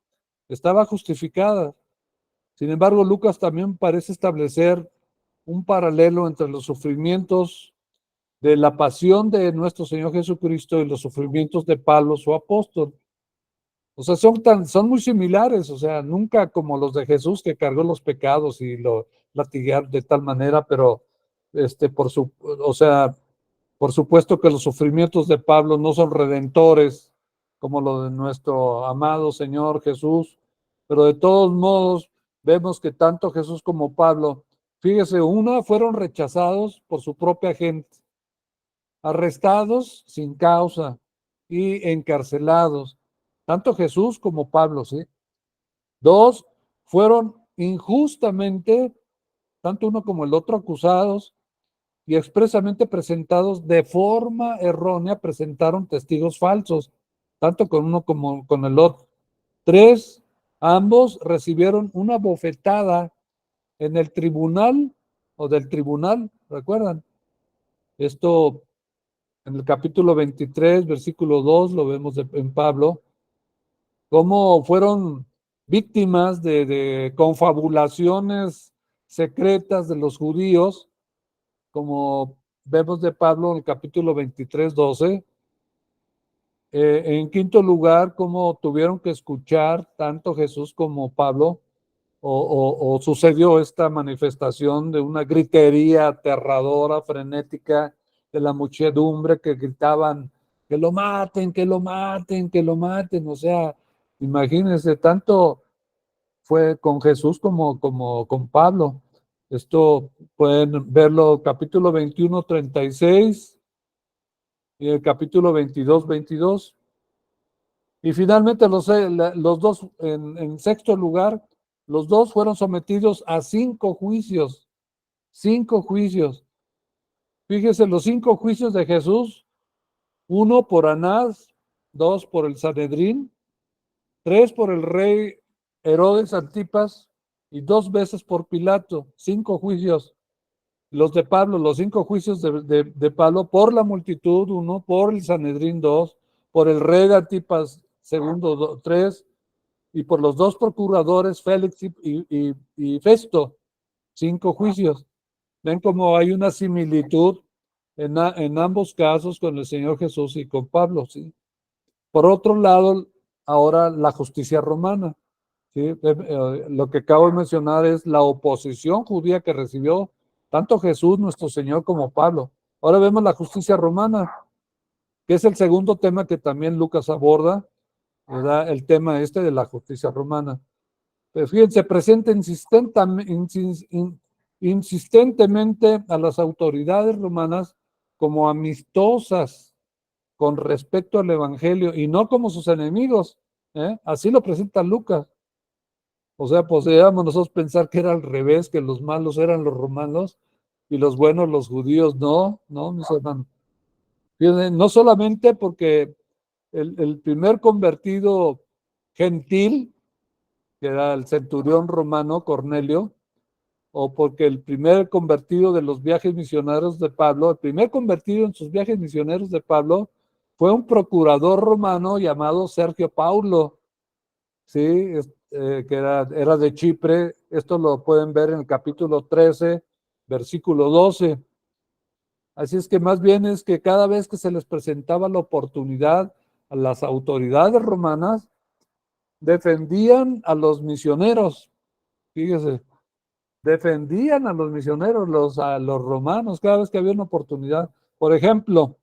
estaba justificada. Sin embargo, Lucas también parece establecer un paralelo entre los sufrimientos de la pasión de nuestro Señor Jesucristo y los sufrimientos de Pablo, su apóstol. O sea, son muy similares, o sea, nunca como los de Jesús que cargó los pecados y lo latiguearon de tal manera, pero o sea, por supuesto que los sufrimientos de Pablo no son redentores como los de nuestro amado Señor Jesús, pero de todos modos vemos que tanto Jesús como Pablo, fíjese, fueron rechazados por su propia gente, arrestados sin causa y encarcelados, tanto Jesús como Pablo, ¿sí? Dos, fueron injustamente, tanto uno como el otro, acusados y expresamente presentados de forma errónea, presentaron testigos falsos, tanto con uno como con el otro. Tres, ambos recibieron una bofetada en el tribunal o del tribunal, ¿recuerdan? Esto en el capítulo 23, versículo 2, lo vemos en Pablo, cómo fueron víctimas de confabulaciones secretas de los judíos, como vemos de Pablo en el capítulo 23, 12. En quinto lugar, cómo tuvieron que escuchar tanto Jesús como Pablo, o sucedió esta manifestación de una gritería aterradora, frenética, de la muchedumbre que gritaban que lo maten, que lo maten, que lo maten. O sea, imagínense, tanto fue con Jesús como con Pablo. Esto pueden verlo capítulo 21, 36 y el capítulo 22, 22. Y finalmente los dos, en sexto lugar, los dos fueron sometidos a 5 juicios. 5 juicios. Fíjese, los 5 juicios de Jesús: 1 por Anás, 2 por el Sanedrín, 3 por el rey Herodes Antipas y 2 veces por Pilato. 5 juicios. Los de Pablo, los 5 juicios de Pablo: por la multitud, 1, por el Sanedrín, 2, por el rey de Antipas, segundo, 3, y por los 2 procuradores, Félix y Festo. 5 juicios. Ven cómo hay una similitud en ambos casos con el Señor Jesús y con Pablo, ¿sí? Por otro lado, ahora la justicia romana, ¿sí? Lo que acabo de mencionar es la oposición judía que recibió tanto Jesús, nuestro Señor, como Pablo. Ahora vemos la justicia romana, que es el segundo tema que también Lucas aborda, ¿verdad? El tema de la justicia romana. Pero fíjense, presenta insistentemente a las autoridades romanas como amistosas con respecto al Evangelio y no como sus enemigos. Así lo presenta Lucas. O sea, podríamos nosotros pensar que era al revés, que los malos eran los romanos y los buenos los judíos. No, no, mis hermanos. Fíjense, no solamente porque el primer convertido gentil, que era el centurión romano Cornelio, o porque el primer convertido de los viajes misioneros de Pablo, el primer convertido en sus viajes misioneros de Pablo, fue un procurador romano llamado Sergio Paulo, ¿sí? Que era de Chipre. Esto lo pueden ver en el capítulo 13, versículo 12. Así es que más bien es que cada vez que se les presentaba la oportunidad a las autoridades romanas, defendían a los misioneros, fíjese, defendían a los misioneros, a los romanos, cada vez que había una oportunidad. Por ejemplo,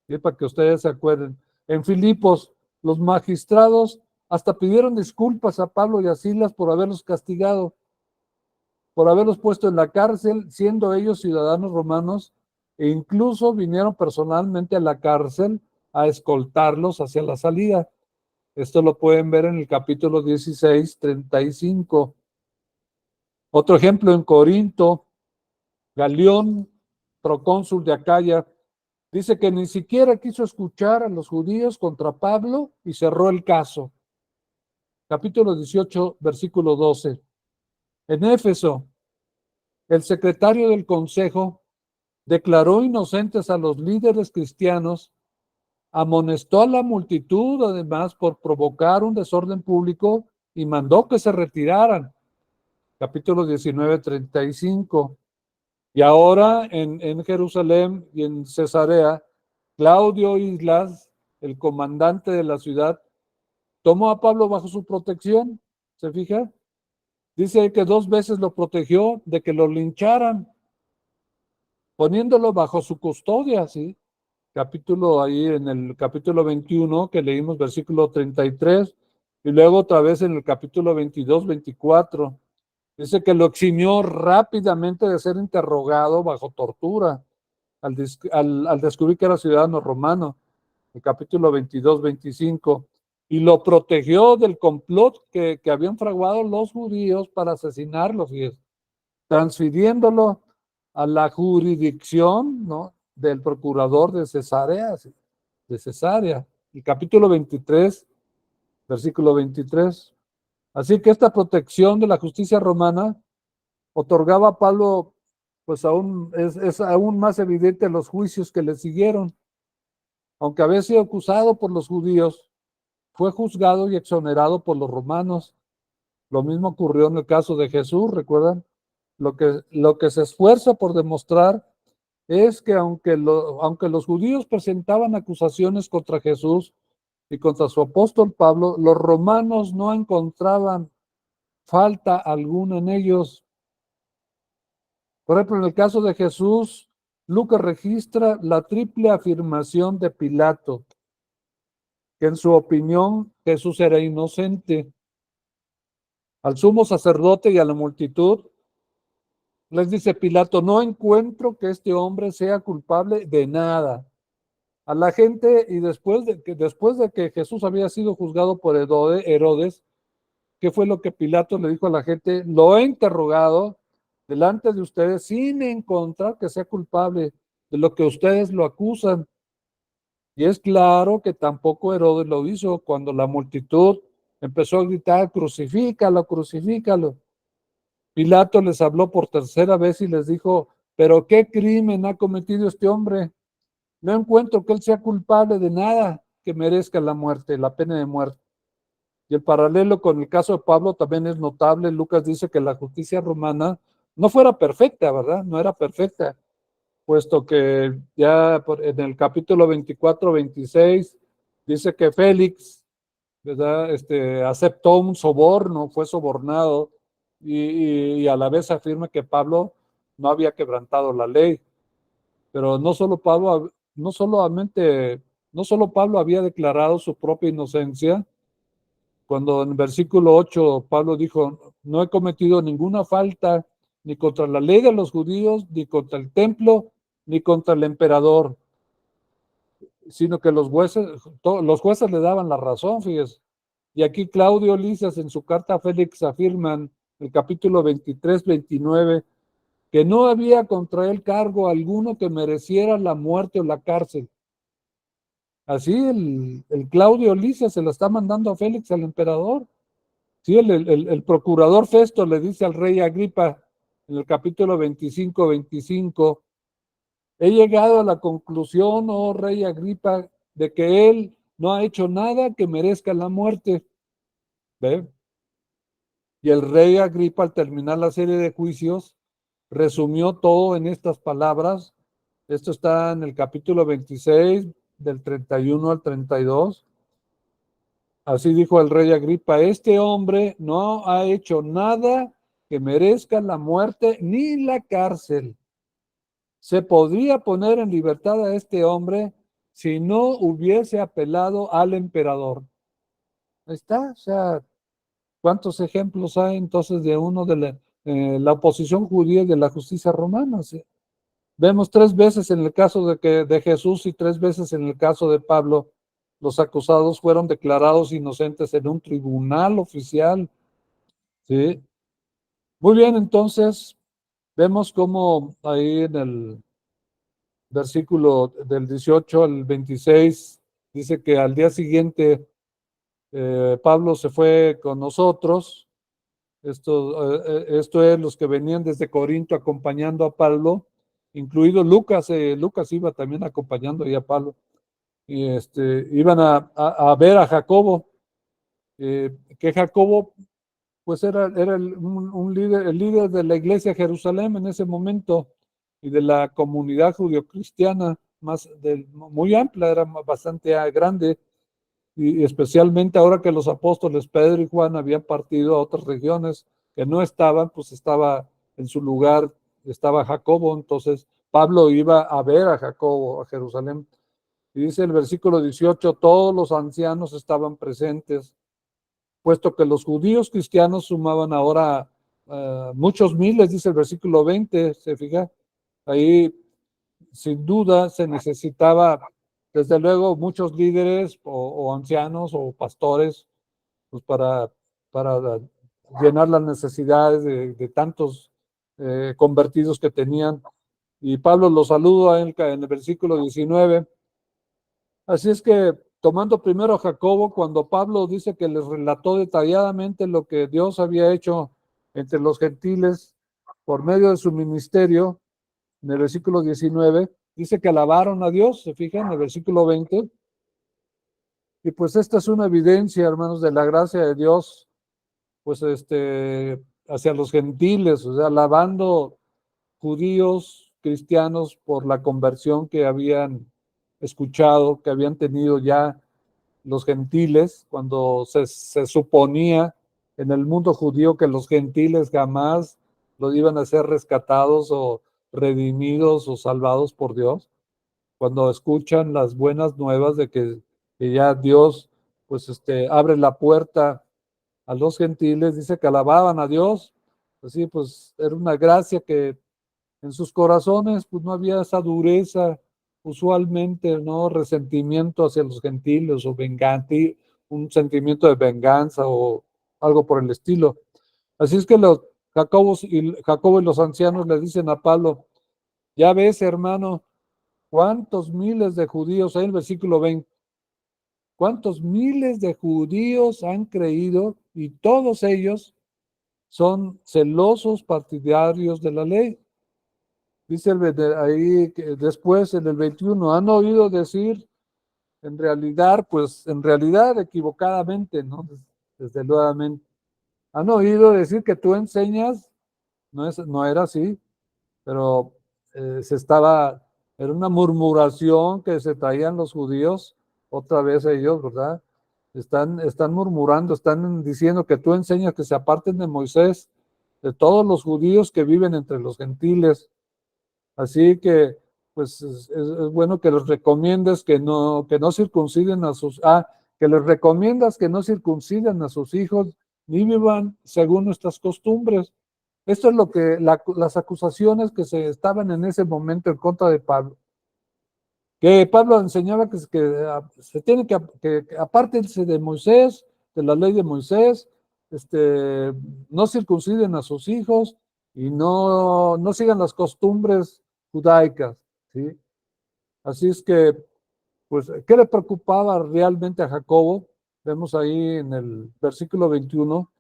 y para que ustedes se acuerden, en Filipos, los magistrados hasta pidieron disculpas a Pablo y a Silas por haberlos castigado, por haberlos puesto en la cárcel, siendo ellos ciudadanos romanos, e incluso vinieron personalmente a la cárcel a escoltarlos hacia la salida. Esto lo pueden ver en el capítulo 16, 35. Otro ejemplo en Corinto, Galión, procónsul de Acaya, dice que ni siquiera quiso escuchar a los judíos contra Pablo y cerró el caso. Capítulo 18, versículo 12. En Éfeso, el secretario del consejo declaró inocentes a los líderes cristianos, amonestó a la multitud además por provocar un desorden público y mandó que se retiraran. Capítulo 19, 35. Y ahora en Jerusalén y en Cesarea, Claudio Islas, el comandante de la ciudad, tomó a Pablo bajo su protección. ¿Se fija? Dice que 2 veces lo protegió de que lo lincharan, poniéndolo bajo su custodia, ¿sí? Capítulo ahí en el capítulo 21 que leímos, versículo 33, y luego otra vez en el capítulo 22, 24. Dice que lo eximió rápidamente de ser interrogado bajo tortura al descubrir que era ciudadano romano, el capítulo 22, 25, y lo protegió del complot que habían fraguado los judíos para asesinarlo, fíjese, transfiriéndolo a la jurisdicción, ¿no?, del procurador de Cesarea, el capítulo 23, versículo 23. Así que esta protección de la justicia romana otorgaba a Pablo, pues aún es aún más evidente los juicios que le siguieron. Aunque había sido acusado por los judíos, fue juzgado y exonerado por los romanos. Lo mismo ocurrió en el caso de Jesús, ¿recuerdan? Lo que se esfuerza por demostrar es que aunque los judíos presentaban acusaciones contra Jesús y contra su apóstol Pablo, los romanos no encontraban falta alguna en ellos. Por ejemplo, en el caso de Jesús, Lucas registra la triple afirmación de Pilato, que en su opinión Jesús era inocente. Al sumo sacerdote y a la multitud les dice Pilato: no encuentro que este hombre sea culpable de nada. A la gente, y después de que Jesús había sido juzgado por Herodes, ¿qué fue lo que Pilato le dijo a la gente? Lo he interrogado delante de ustedes sin encontrar que sea culpable de lo que ustedes lo acusan. Y es claro que tampoco Herodes lo hizo cuando la multitud empezó a gritar: crucifícalo, crucifícalo. Pilato les habló por tercera vez y les dijo: pero ¿qué crimen ha cometido este hombre? No encuentro que él sea culpable de nada que merezca la muerte, la pena de muerte. Y el paralelo con el caso de Pablo también es notable. Lucas dice que la justicia romana no fuera perfecta, ¿verdad? No era perfecta, puesto que ya en el capítulo 24, 26 dice que Félix, ¿verdad?, aceptó un soborno, fue sobornado, y a la vez afirma que Pablo no había quebrantado la ley. Pero no solo Pablo había declarado su propia inocencia, cuando en versículo 8 Pablo dijo: no he cometido ninguna falta ni contra la ley de los judíos, ni contra el templo, ni contra el emperador, sino que los jueces le daban la razón, fíjese. Y aquí Claudio Lisias en su carta a Félix afirman, el capítulo 23, 29, que no había contra él cargo alguno que mereciera la muerte o la cárcel. Así el Claudio Lisias se lo está mandando a Félix, al emperador. Sí, el procurador Festo le dice al rey Agripa en el capítulo 25, 25, he llegado a la conclusión, oh rey Agripa, de que él no ha hecho nada que merezca la muerte. ¿Ve? Y el rey Agripa, al terminar la serie de juicios, resumió todo en estas palabras. Esto está en el capítulo 26, del 31 al 32. Así dijo el rey Agripa: este hombre no ha hecho nada que merezca la muerte ni la cárcel. Se podría poner en libertad a este hombre si no hubiese apelado al emperador. Ahí está, o sea, ¿cuántos ejemplos hay entonces de uno de la oposición judía y de la justicia romana? ¿Sí? Vemos 3 veces en el caso de Jesús y 3 veces en el caso de Pablo, los acusados fueron declarados inocentes en un tribunal oficial. ¿Sí? Muy bien, entonces vemos cómo ahí en el versículo del 18 al 26 dice que al día siguiente Pablo se fue con nosotros. Esto es los que venían desde Corinto acompañando a Pablo, incluido Lucas. Lucas iba también acompañando ahí a Pablo. Y iban a ver a Jacobo, que Jacobo pues era un líder, el líder de la iglesia de Jerusalén en ese momento y de la comunidad judio-cristiana muy amplia, era bastante grande, y especialmente ahora que los apóstoles Pedro y Juan habían partido a otras regiones que no estaban, pues estaba en su lugar, estaba Jacobo. Entonces Pablo iba a ver a Jacobo a Jerusalén. Y dice el versículo 18, todos los ancianos estaban presentes, puesto que los judíos cristianos sumaban ahora muchos miles, dice el versículo 20, se fija, ahí sin duda se necesitaba, desde luego, muchos líderes o ancianos o pastores, pues para llenar las necesidades de tantos convertidos que tenían. Y Pablo los saluda en el versículo 19. Así es que, tomando primero a Jacobo, cuando Pablo dice que les relató detalladamente lo que Dios había hecho entre los gentiles por medio de su ministerio, en el versículo 19, dice que alabaron a Dios, se fijan, en el versículo 20, y pues esta es una evidencia, hermanos, de la gracia de Dios, pues hacia los gentiles, o sea, alabando judíos, cristianos por la conversión que habían escuchado, que habían tenido ya los gentiles, cuando se suponía en el mundo judío que los gentiles jamás los iban a ser rescatados o redimidos o salvados por Dios. Cuando escuchan las buenas nuevas de que ya Dios pues abre la puerta a los gentiles, dice que alababan a Dios. Así pues era una gracia que en sus corazones pues no había esa dureza, usualmente, ¿no? Resentimiento hacia los gentiles o venganza, un sentimiento de venganza o algo por el estilo. Así es que Jacobo y los ancianos le dicen a Pablo, ya ves, hermano, cuántos miles de judíos, ahí en el versículo 20, cuántos miles de judíos han creído y todos ellos son celosos partidarios de la ley. Dice ahí que después en el 21, han oído decir, en realidad equivocadamente, ¿no? Desde luego, han oído decir que tú enseñas, no era así, pero era una murmuración que se traían los judíos, otra vez ellos, ¿verdad? Están murmurando, están diciendo que tú enseñas que se aparten de Moisés, de todos los judíos que viven entre los gentiles. Así que, pues, es bueno que les recomiendes que no circunciden que les recomiendas que no circunciden a sus hijos, ni vivan según nuestras costumbres. Esto es lo que las acusaciones que se estaban en ese momento en contra de Pablo. Que Pablo enseñaba se tiene que apártense de Moisés, de la ley de Moisés, no circunciden a sus hijos y no sigan las costumbres judaicas, ¿sí? Así es que, pues, ¿qué le preocupaba realmente a Jacobo? Vemos ahí en el versículo 21,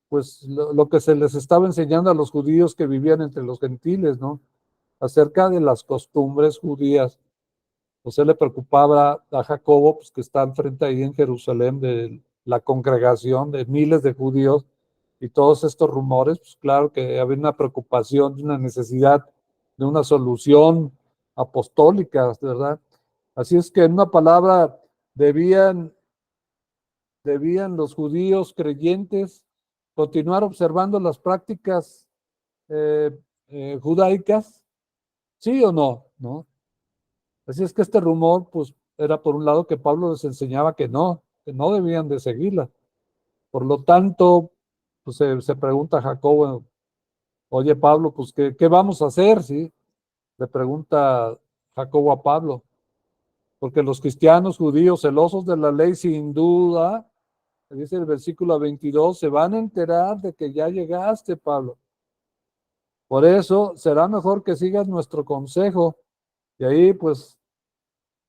pues lo que se les estaba enseñando a los judíos que vivían entre los gentiles, ¿no? Acerca de las costumbres judías. Pues él le preocupaba a Jacobo, pues que está enfrente ahí en Jerusalén de la congregación de miles de judíos y todos estos rumores, pues claro que había una preocupación, una necesidad de una solución apostólica, ¿verdad? Así es que en una palabra debían, debían los judíos creyentes continuar observando las prácticas eh, judaicas, ¿sí o no? ¿No? Así es que este rumor, pues, era por un lado que Pablo les enseñaba que no debían de seguirla. Por lo tanto, pues se pregunta a Jacobo, oye Pablo, pues, ¿qué vamos a hacer? ¿Sí? le pregunta Jacobo a Pablo, porque los cristianos judíos celosos de la ley, sin duda, dice el versículo 22, se van a enterar de que ya llegaste, Pablo. Por eso será mejor que sigas nuestro consejo. Y ahí, pues,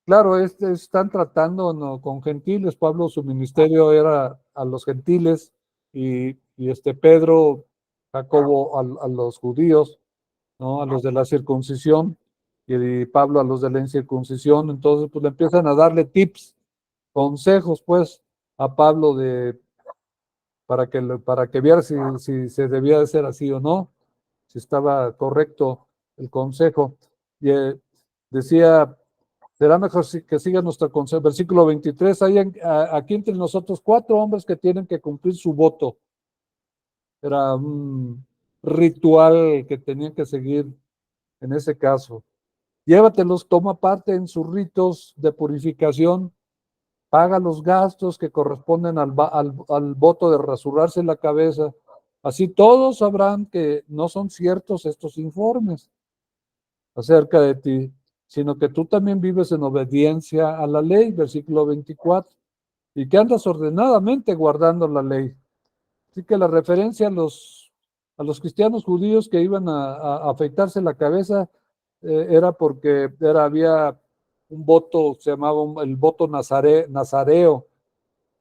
claro, están tratando, ¿no?, con gentiles. Pablo, su ministerio era a los gentiles y Pedro, Jacobo a los judíos, ¿no?, a los de la circuncisión, y Pablo a los de la incircuncisión. Entonces, pues le empiezan a darle tips, consejos, pues, a Pablo para que viera si se debía de ser así o no, si estaba correcto el consejo. Y decía, será mejor que siga nuestro consejo. Versículo 23, hay aquí entre nosotros 4 hombres que tienen que cumplir su voto. Era un ritual que tenían que seguir en ese caso. Llévatelos, toma parte en sus ritos de purificación, paga los gastos que corresponden al voto de rasurarse la cabeza. Así todos sabrán que no son ciertos estos informes acerca de ti, sino que tú también vives en obediencia a la ley, versículo 24, y que andas ordenadamente guardando la ley. Así que la referencia a los cristianos judíos que iban a afeitarse la cabeza era porque había un voto, se llamaba el voto nazareo,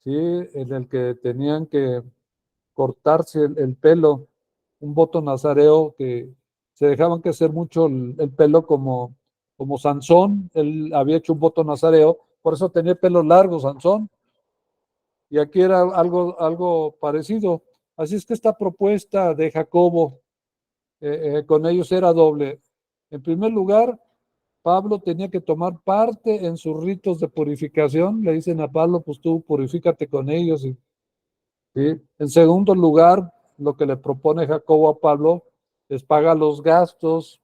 ¿sí?, en el que tenían que cortarse el pelo, un voto nazareo que se dejaban crecer mucho el pelo como Sansón. Él había hecho un voto nazareo, por eso tenía pelo largo Sansón, y aquí era algo parecido. Así es que esta propuesta de Jacobo con ellos era doble. En primer lugar, Pablo tenía que tomar parte en sus ritos de purificación. Le dicen a Pablo, pues tú purifícate con ellos. ¿Sí? En segundo lugar, lo que le propone Jacobo a Pablo es pagar los gastos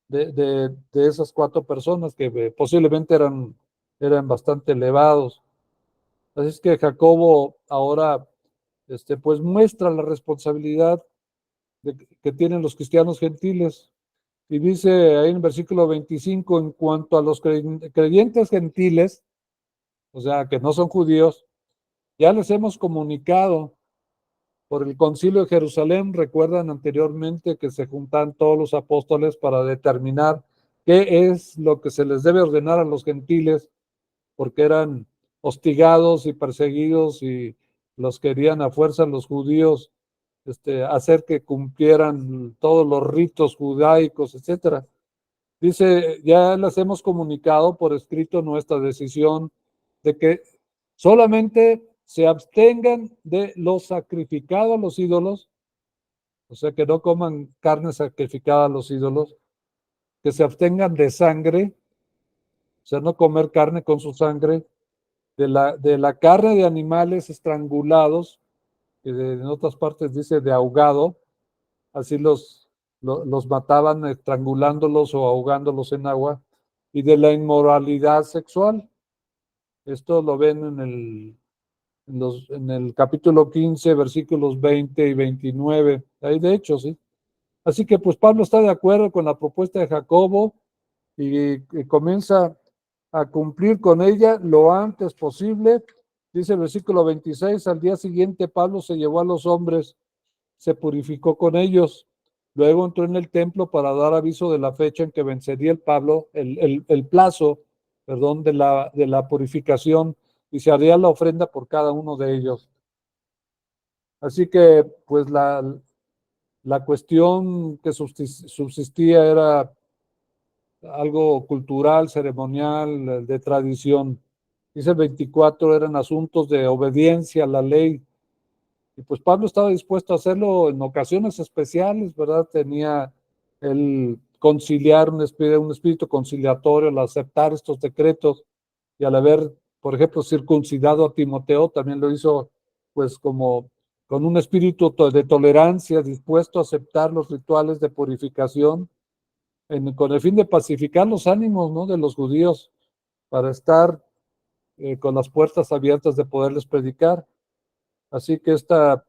de esas 4 personas que posiblemente eran bastante elevados. Así es que Jacobo ahora pues muestra la responsabilidad que tienen los cristianos gentiles. Y dice ahí en el versículo 25, en cuanto a los creyentes gentiles, o sea, que no son judíos, ya les hemos comunicado por el concilio de Jerusalén. Recuerdan anteriormente que se juntan todos los apóstoles para determinar qué es lo que se les debe ordenar a los gentiles, porque eran hostigados y perseguidos y los querían a fuerza los judíos hacer que cumplieran todos los ritos judaicos, etcétera. Dice, ya les hemos comunicado por escrito nuestra decisión de que solamente se abstengan de lo sacrificado a los ídolos, o sea, que no coman carne sacrificada a los ídolos, que se abstengan de sangre, o sea, no comer carne con su sangre, de la carne de animales estrangulados, que en otras partes dice de ahogado, así los mataban estrangulándolos o ahogándolos en agua, y de la inmoralidad sexual. Esto lo ven en el capítulo 15, versículos 20 y 29, ahí de hecho, sí. Así que pues Pablo está de acuerdo con la propuesta de Jacobo y comienza a cumplir con ella lo antes posible. Dice el versículo 26, al día siguiente Pablo se llevó a los hombres, se purificó con ellos, luego entró en el templo para dar aviso de la fecha en que vencería el plazo, perdón, de la purificación, y se haría la ofrenda por cada uno de ellos. Así que pues la cuestión que subsistía era algo cultural, ceremonial, de tradición. Dice el 24, eran asuntos de obediencia a la ley. Y pues Pablo estaba dispuesto a hacerlo en ocasiones especiales, ¿verdad? Tenía el conciliar un espíritu conciliatorio al aceptar estos decretos, y al haber, por ejemplo, circuncidado a Timoteo, también lo hizo pues como con un espíritu de tolerancia, dispuesto a aceptar los rituales de purificación con el fin de pacificar los ánimos, ¿no?, de los judíos, para estar con las puertas abiertas de poderles predicar. Así que esta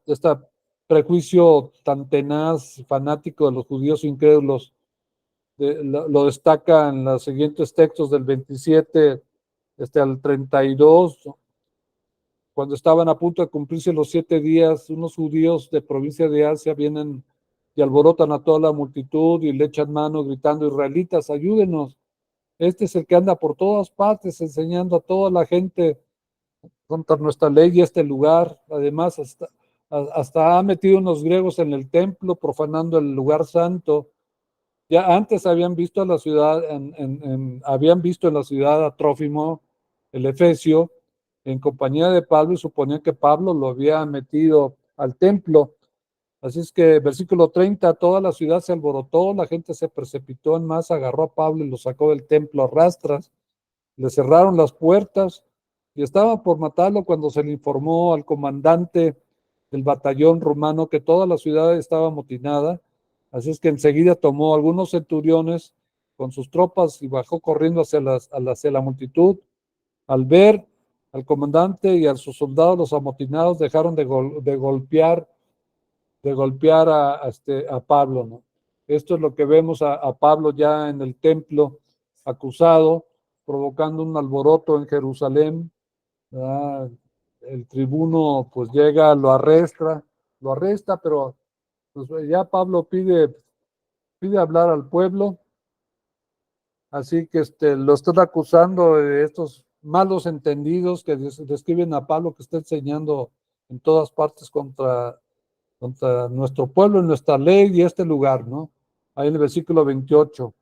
prejuicio tan tenaz, fanático de los judíos incrédulos, lo destaca en los siguientes textos del 27 al 32, cuando estaban a punto de cumplirse los 7 días, unos judíos de provincia de Asia vienen y alborotan a toda la multitud y le echan mano gritando: israelitas, ayúdenos. Este es el que anda por todas partes enseñando a toda la gente contra nuestra ley y este lugar. Además, hasta ha metido unos griegos en el templo, profanando el lugar santo. Ya antes habían visto a la ciudad, habían visto en la ciudad a Trófimo, el efesio, en compañía de Pablo, y suponían que Pablo lo había metido al templo. Así es que, versículo 30, toda la ciudad se alborotó, la gente se precipitó en masa, agarró a Pablo y lo sacó del templo a rastras, le cerraron las puertas y estaban por matarlo cuando se le informó al comandante del batallón romano que toda la ciudad estaba amotinada. Así es que enseguida tomó algunos centuriones con sus tropas y bajó corriendo hacia la multitud. Al ver al comandante y a sus soldados, los amotinados dejaron de golpear a Pablo, ¿no? Esto es lo que vemos a Pablo ya en el templo, acusado, provocando un alboroto en Jerusalén, ¿verdad? El tribuno pues llega, lo arresta, pero pues, ya Pablo pide hablar al pueblo, así que lo están acusando de estos malos entendidos que describen a Pablo, que está enseñando en todas partes contra nuestro pueblo y nuestra ley y este lugar, ¿no? Ahí en el versículo 28.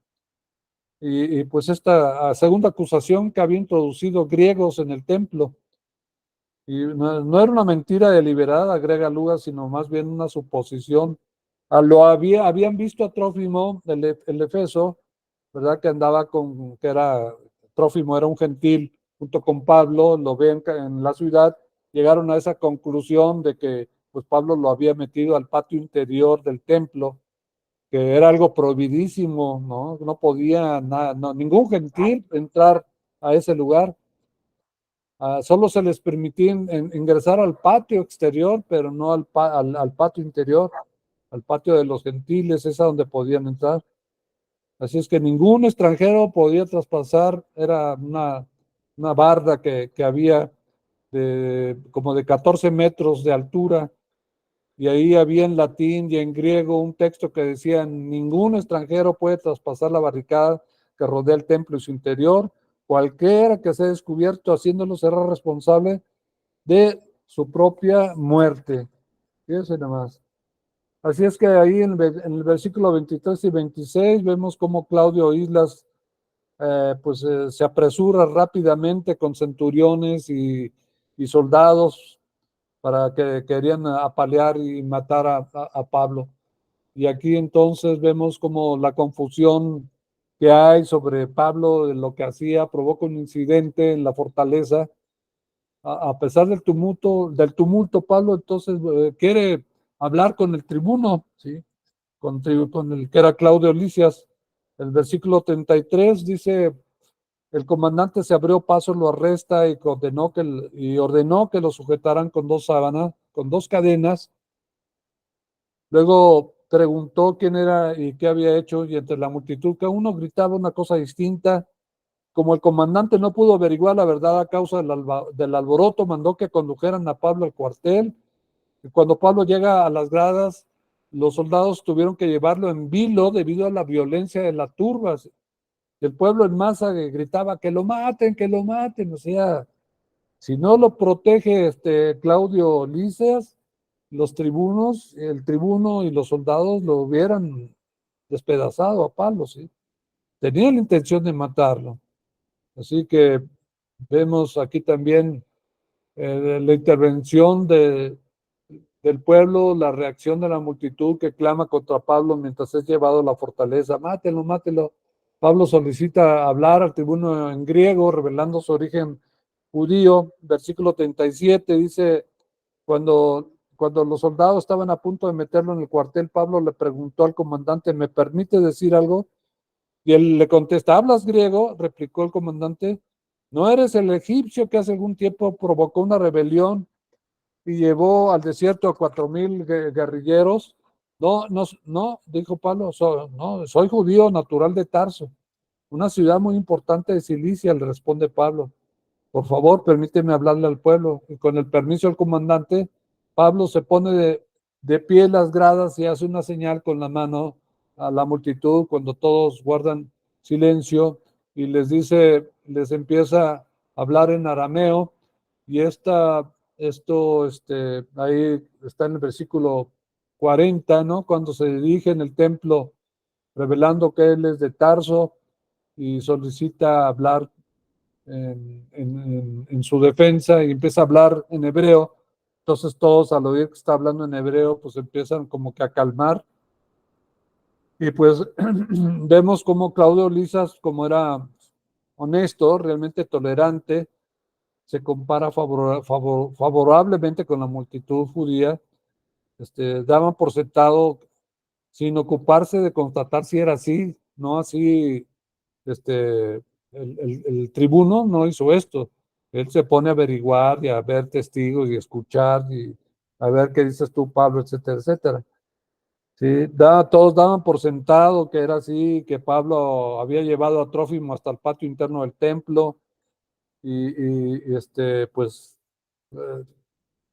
Y pues esta segunda acusación que había introducido griegos en el templo. Y no era una mentira deliberada, agrega Lucas, sino más bien una suposición. Habían visto a Trófimo, el Efeso, ¿verdad? Que andaba Trófimo era un gentil, junto con Pablo, lo ven en la ciudad, llegaron a esa conclusión de que pues Pablo lo había metido al patio interior del templo, que era algo prohibidísimo, ¿no? No podía ningún gentil entrar a ese lugar. Solo se les permitía ingresar al patio exterior, pero no al patio interior, al patio de los gentiles, es a donde podían entrar. Así es que ningún extranjero podía traspasar, era una barda que había como de 14 metros de altura, y ahí había en latín y en griego un texto que decía: ningún extranjero puede traspasar la barricada que rodea el templo y su interior, cualquiera que sea descubierto haciéndolo será responsable de su propia muerte. Fíjense nada más. Así es que ahí en el versículo 23 y 26 vemos cómo Claudio Islas se apresura rápidamente con centuriones y soldados para que querían apalear y matar a Pablo. Y aquí entonces vemos como la confusión que hay sobre Pablo, de lo que hacía, provoca un incidente en la fortaleza. A pesar del tumulto, Pablo entonces quiere hablar con el tribuno, ¿sí? Con el que era Claudio Lisias. El versículo 33 dice: el comandante se abrió paso, lo arresta y ordenó que lo sujetaran con 2 sábanas, con 2 cadenas. Luego preguntó quién era y qué había hecho, y entre la multitud, que uno gritaba una cosa distinta. Como el comandante no pudo averiguar la verdad a causa del alboroto, mandó que condujeran a Pablo al cuartel. Y cuando Pablo llega a las gradas, los soldados tuvieron que llevarlo en vilo debido a la violencia de la turba. El pueblo en masa gritaba: que lo maten, que lo maten. O sea, si no lo protege Claudio Lisias, los tribunos, el tribuno y los soldados lo hubieran despedazado a palos, ¿sí? Tenían la intención de matarlo. Así que vemos aquí también la intervención del pueblo, la reacción de la multitud que clama contra Pablo mientras es llevado a la fortaleza. Mátelo, mátelo. Pablo solicita hablar al tribuno en griego, revelando su origen judío. Versículo 37 dice: cuando los soldados estaban a punto de meterlo en el cuartel, Pablo le preguntó al comandante: ¿me permite decir algo? Y él le contesta: ¿hablas griego? Replicó el comandante. ¿No eres el egipcio que hace algún tiempo provocó una rebelión y llevó al desierto a 4,000 guerrilleros? No, dijo Pablo, no, soy judío natural de Tarso, una ciudad muy importante de Cilicia, le responde Pablo. Por favor, permíteme hablarle al pueblo. Y con el permiso del comandante, Pablo se pone de pie en las gradas y hace una señal con la mano a la multitud cuando todos guardan silencio y les dice, les empieza a hablar en arameo y ahí está en el versículo 40, ¿no? Cuando se dirige en el templo revelando que él es de Tarso y solicita hablar en su defensa y empieza a hablar en hebreo. Entonces todos al oír que está hablando en hebreo, pues empiezan como que a calmar. Y pues vemos como Claudio Lisas, como era honesto, realmente tolerante, se compara favorablemente con la multitud judía. Daban por sentado sin ocuparse de constatar si era así, no así el tribuno no hizo esto. Él se pone a averiguar y a ver testigos y escuchar y a ver qué dices tú, Pablo, etcétera, etcétera. Sí, todos daban por sentado que era así, que Pablo había llevado a Trófimo hasta el patio interno del templo pues eh,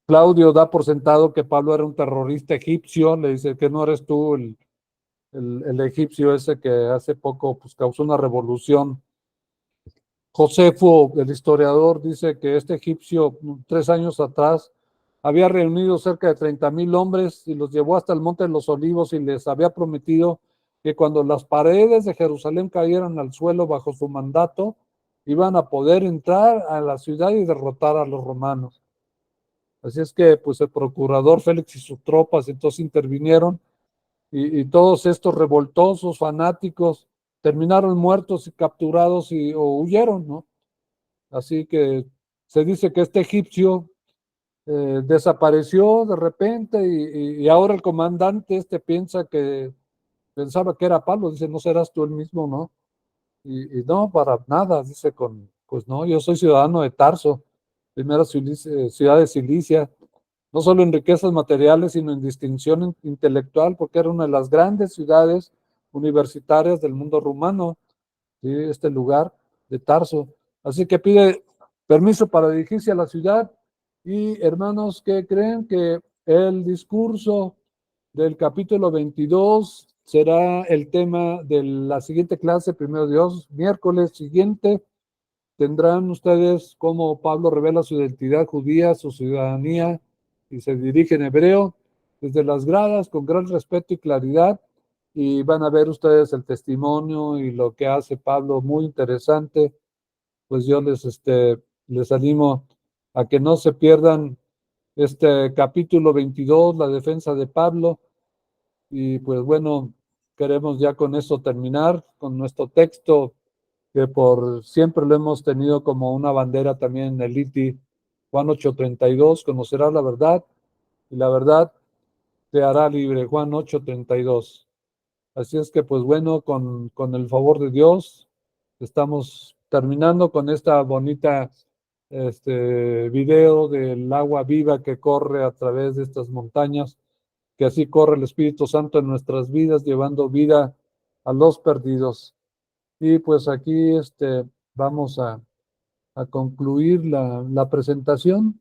Claudio da por sentado que Pablo era un terrorista egipcio, le dice que no eres tú el egipcio ese que hace poco pues, causó una revolución. Josefo, el historiador, dice que este egipcio 3 años atrás había reunido cerca de 30,000 hombres y los llevó hasta el Monte de los Olivos y les había prometido que cuando las paredes de Jerusalén cayeran al suelo bajo su mandato, iban a poder entrar a la ciudad y derrotar a los romanos. Así es que pues el procurador Félix y sus tropas entonces intervinieron y todos estos revoltosos, fanáticos, terminaron muertos y capturados o huyeron, ¿no? Así que se dice que este egipcio desapareció de repente y ahora el comandante pensaba que era Pablo, dice, no serás tú el mismo, ¿no? Y no, para nada, dice pues no, yo soy ciudadano de Tarso, primera ciudad de Cilicia, no solo en riquezas materiales, sino en distinción intelectual, porque era una de las grandes ciudades universitarias del mundo rumano, ¿sí? Este lugar de Tarso. Así que pide permiso para dirigirse a la ciudad y hermanos que creen que el discurso del capítulo 22 será el tema de la siguiente clase, primero Dios, miércoles siguiente. Tendrán ustedes cómo Pablo revela su identidad judía, su ciudadanía y se dirige en hebreo desde las gradas con gran respeto y claridad y van a ver ustedes el testimonio y lo que hace Pablo muy interesante. Pues yo les animo a que no se pierdan este capítulo 22, la defensa de Pablo. Y pues bueno, queremos ya con esto terminar con nuestro texto que por siempre lo hemos tenido como una bandera también en el ITI, Juan 8:32, conocerás la verdad y la verdad te hará libre, Juan 8:32. Así es que pues bueno, con el favor de Dios, estamos terminando con esta bonita video del agua viva que corre a través de estas montañas, que así corre el Espíritu Santo en nuestras vidas, llevando vida a los perdidos. Y pues aquí vamos a concluir la presentación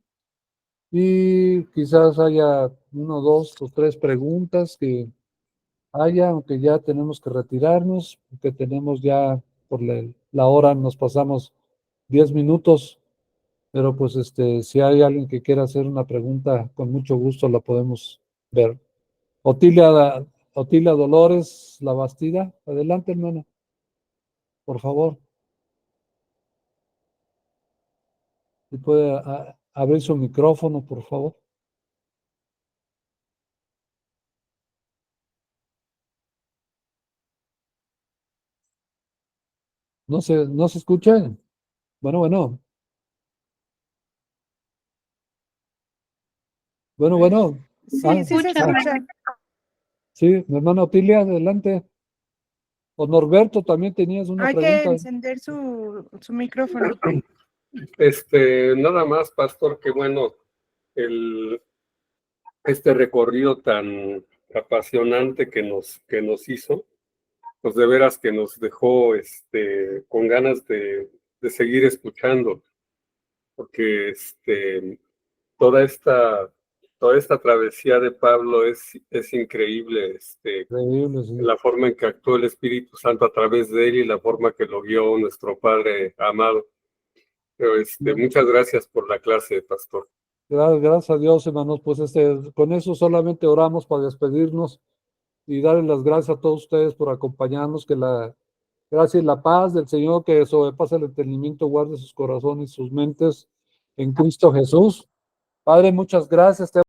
y quizás haya uno, dos o tres preguntas que haya, aunque ya tenemos que retirarnos, porque tenemos ya por la hora, nos pasamos 10 minutos, pero pues si hay alguien que quiera hacer una pregunta, con mucho gusto la podemos ver. Otilia, Otilia Dolores La Bastida, adelante hermana, por favor. Si puede abrir su micrófono, por favor. No se escucha. Bueno, bueno. Bueno, bueno. Sí, sí se escucha. Sí, mi hermana Otilia, adelante. O Norberto, también tenías una Hay pregunta. que encender su micrófono. Nada más, pastor, que bueno, este recorrido tan apasionante que nos hizo, pues de veras que nos dejó con ganas de seguir escuchando, porque toda esta travesía de Pablo es increíble, Increíble, sí. la forma en que actuó el Espíritu Santo a través de él y la forma que lo guió nuestro Padre amado. Pero muchas gracias por la clase, pastor. Gracias a Dios, hermanos. Pues con eso solamente oramos para despedirnos y darles las gracias a todos ustedes por acompañarnos. Que la gracia y la paz del Señor, que sobrepasa el entendimiento, guarde sus corazones y sus mentes en Cristo Jesús. Padre, muchas gracias.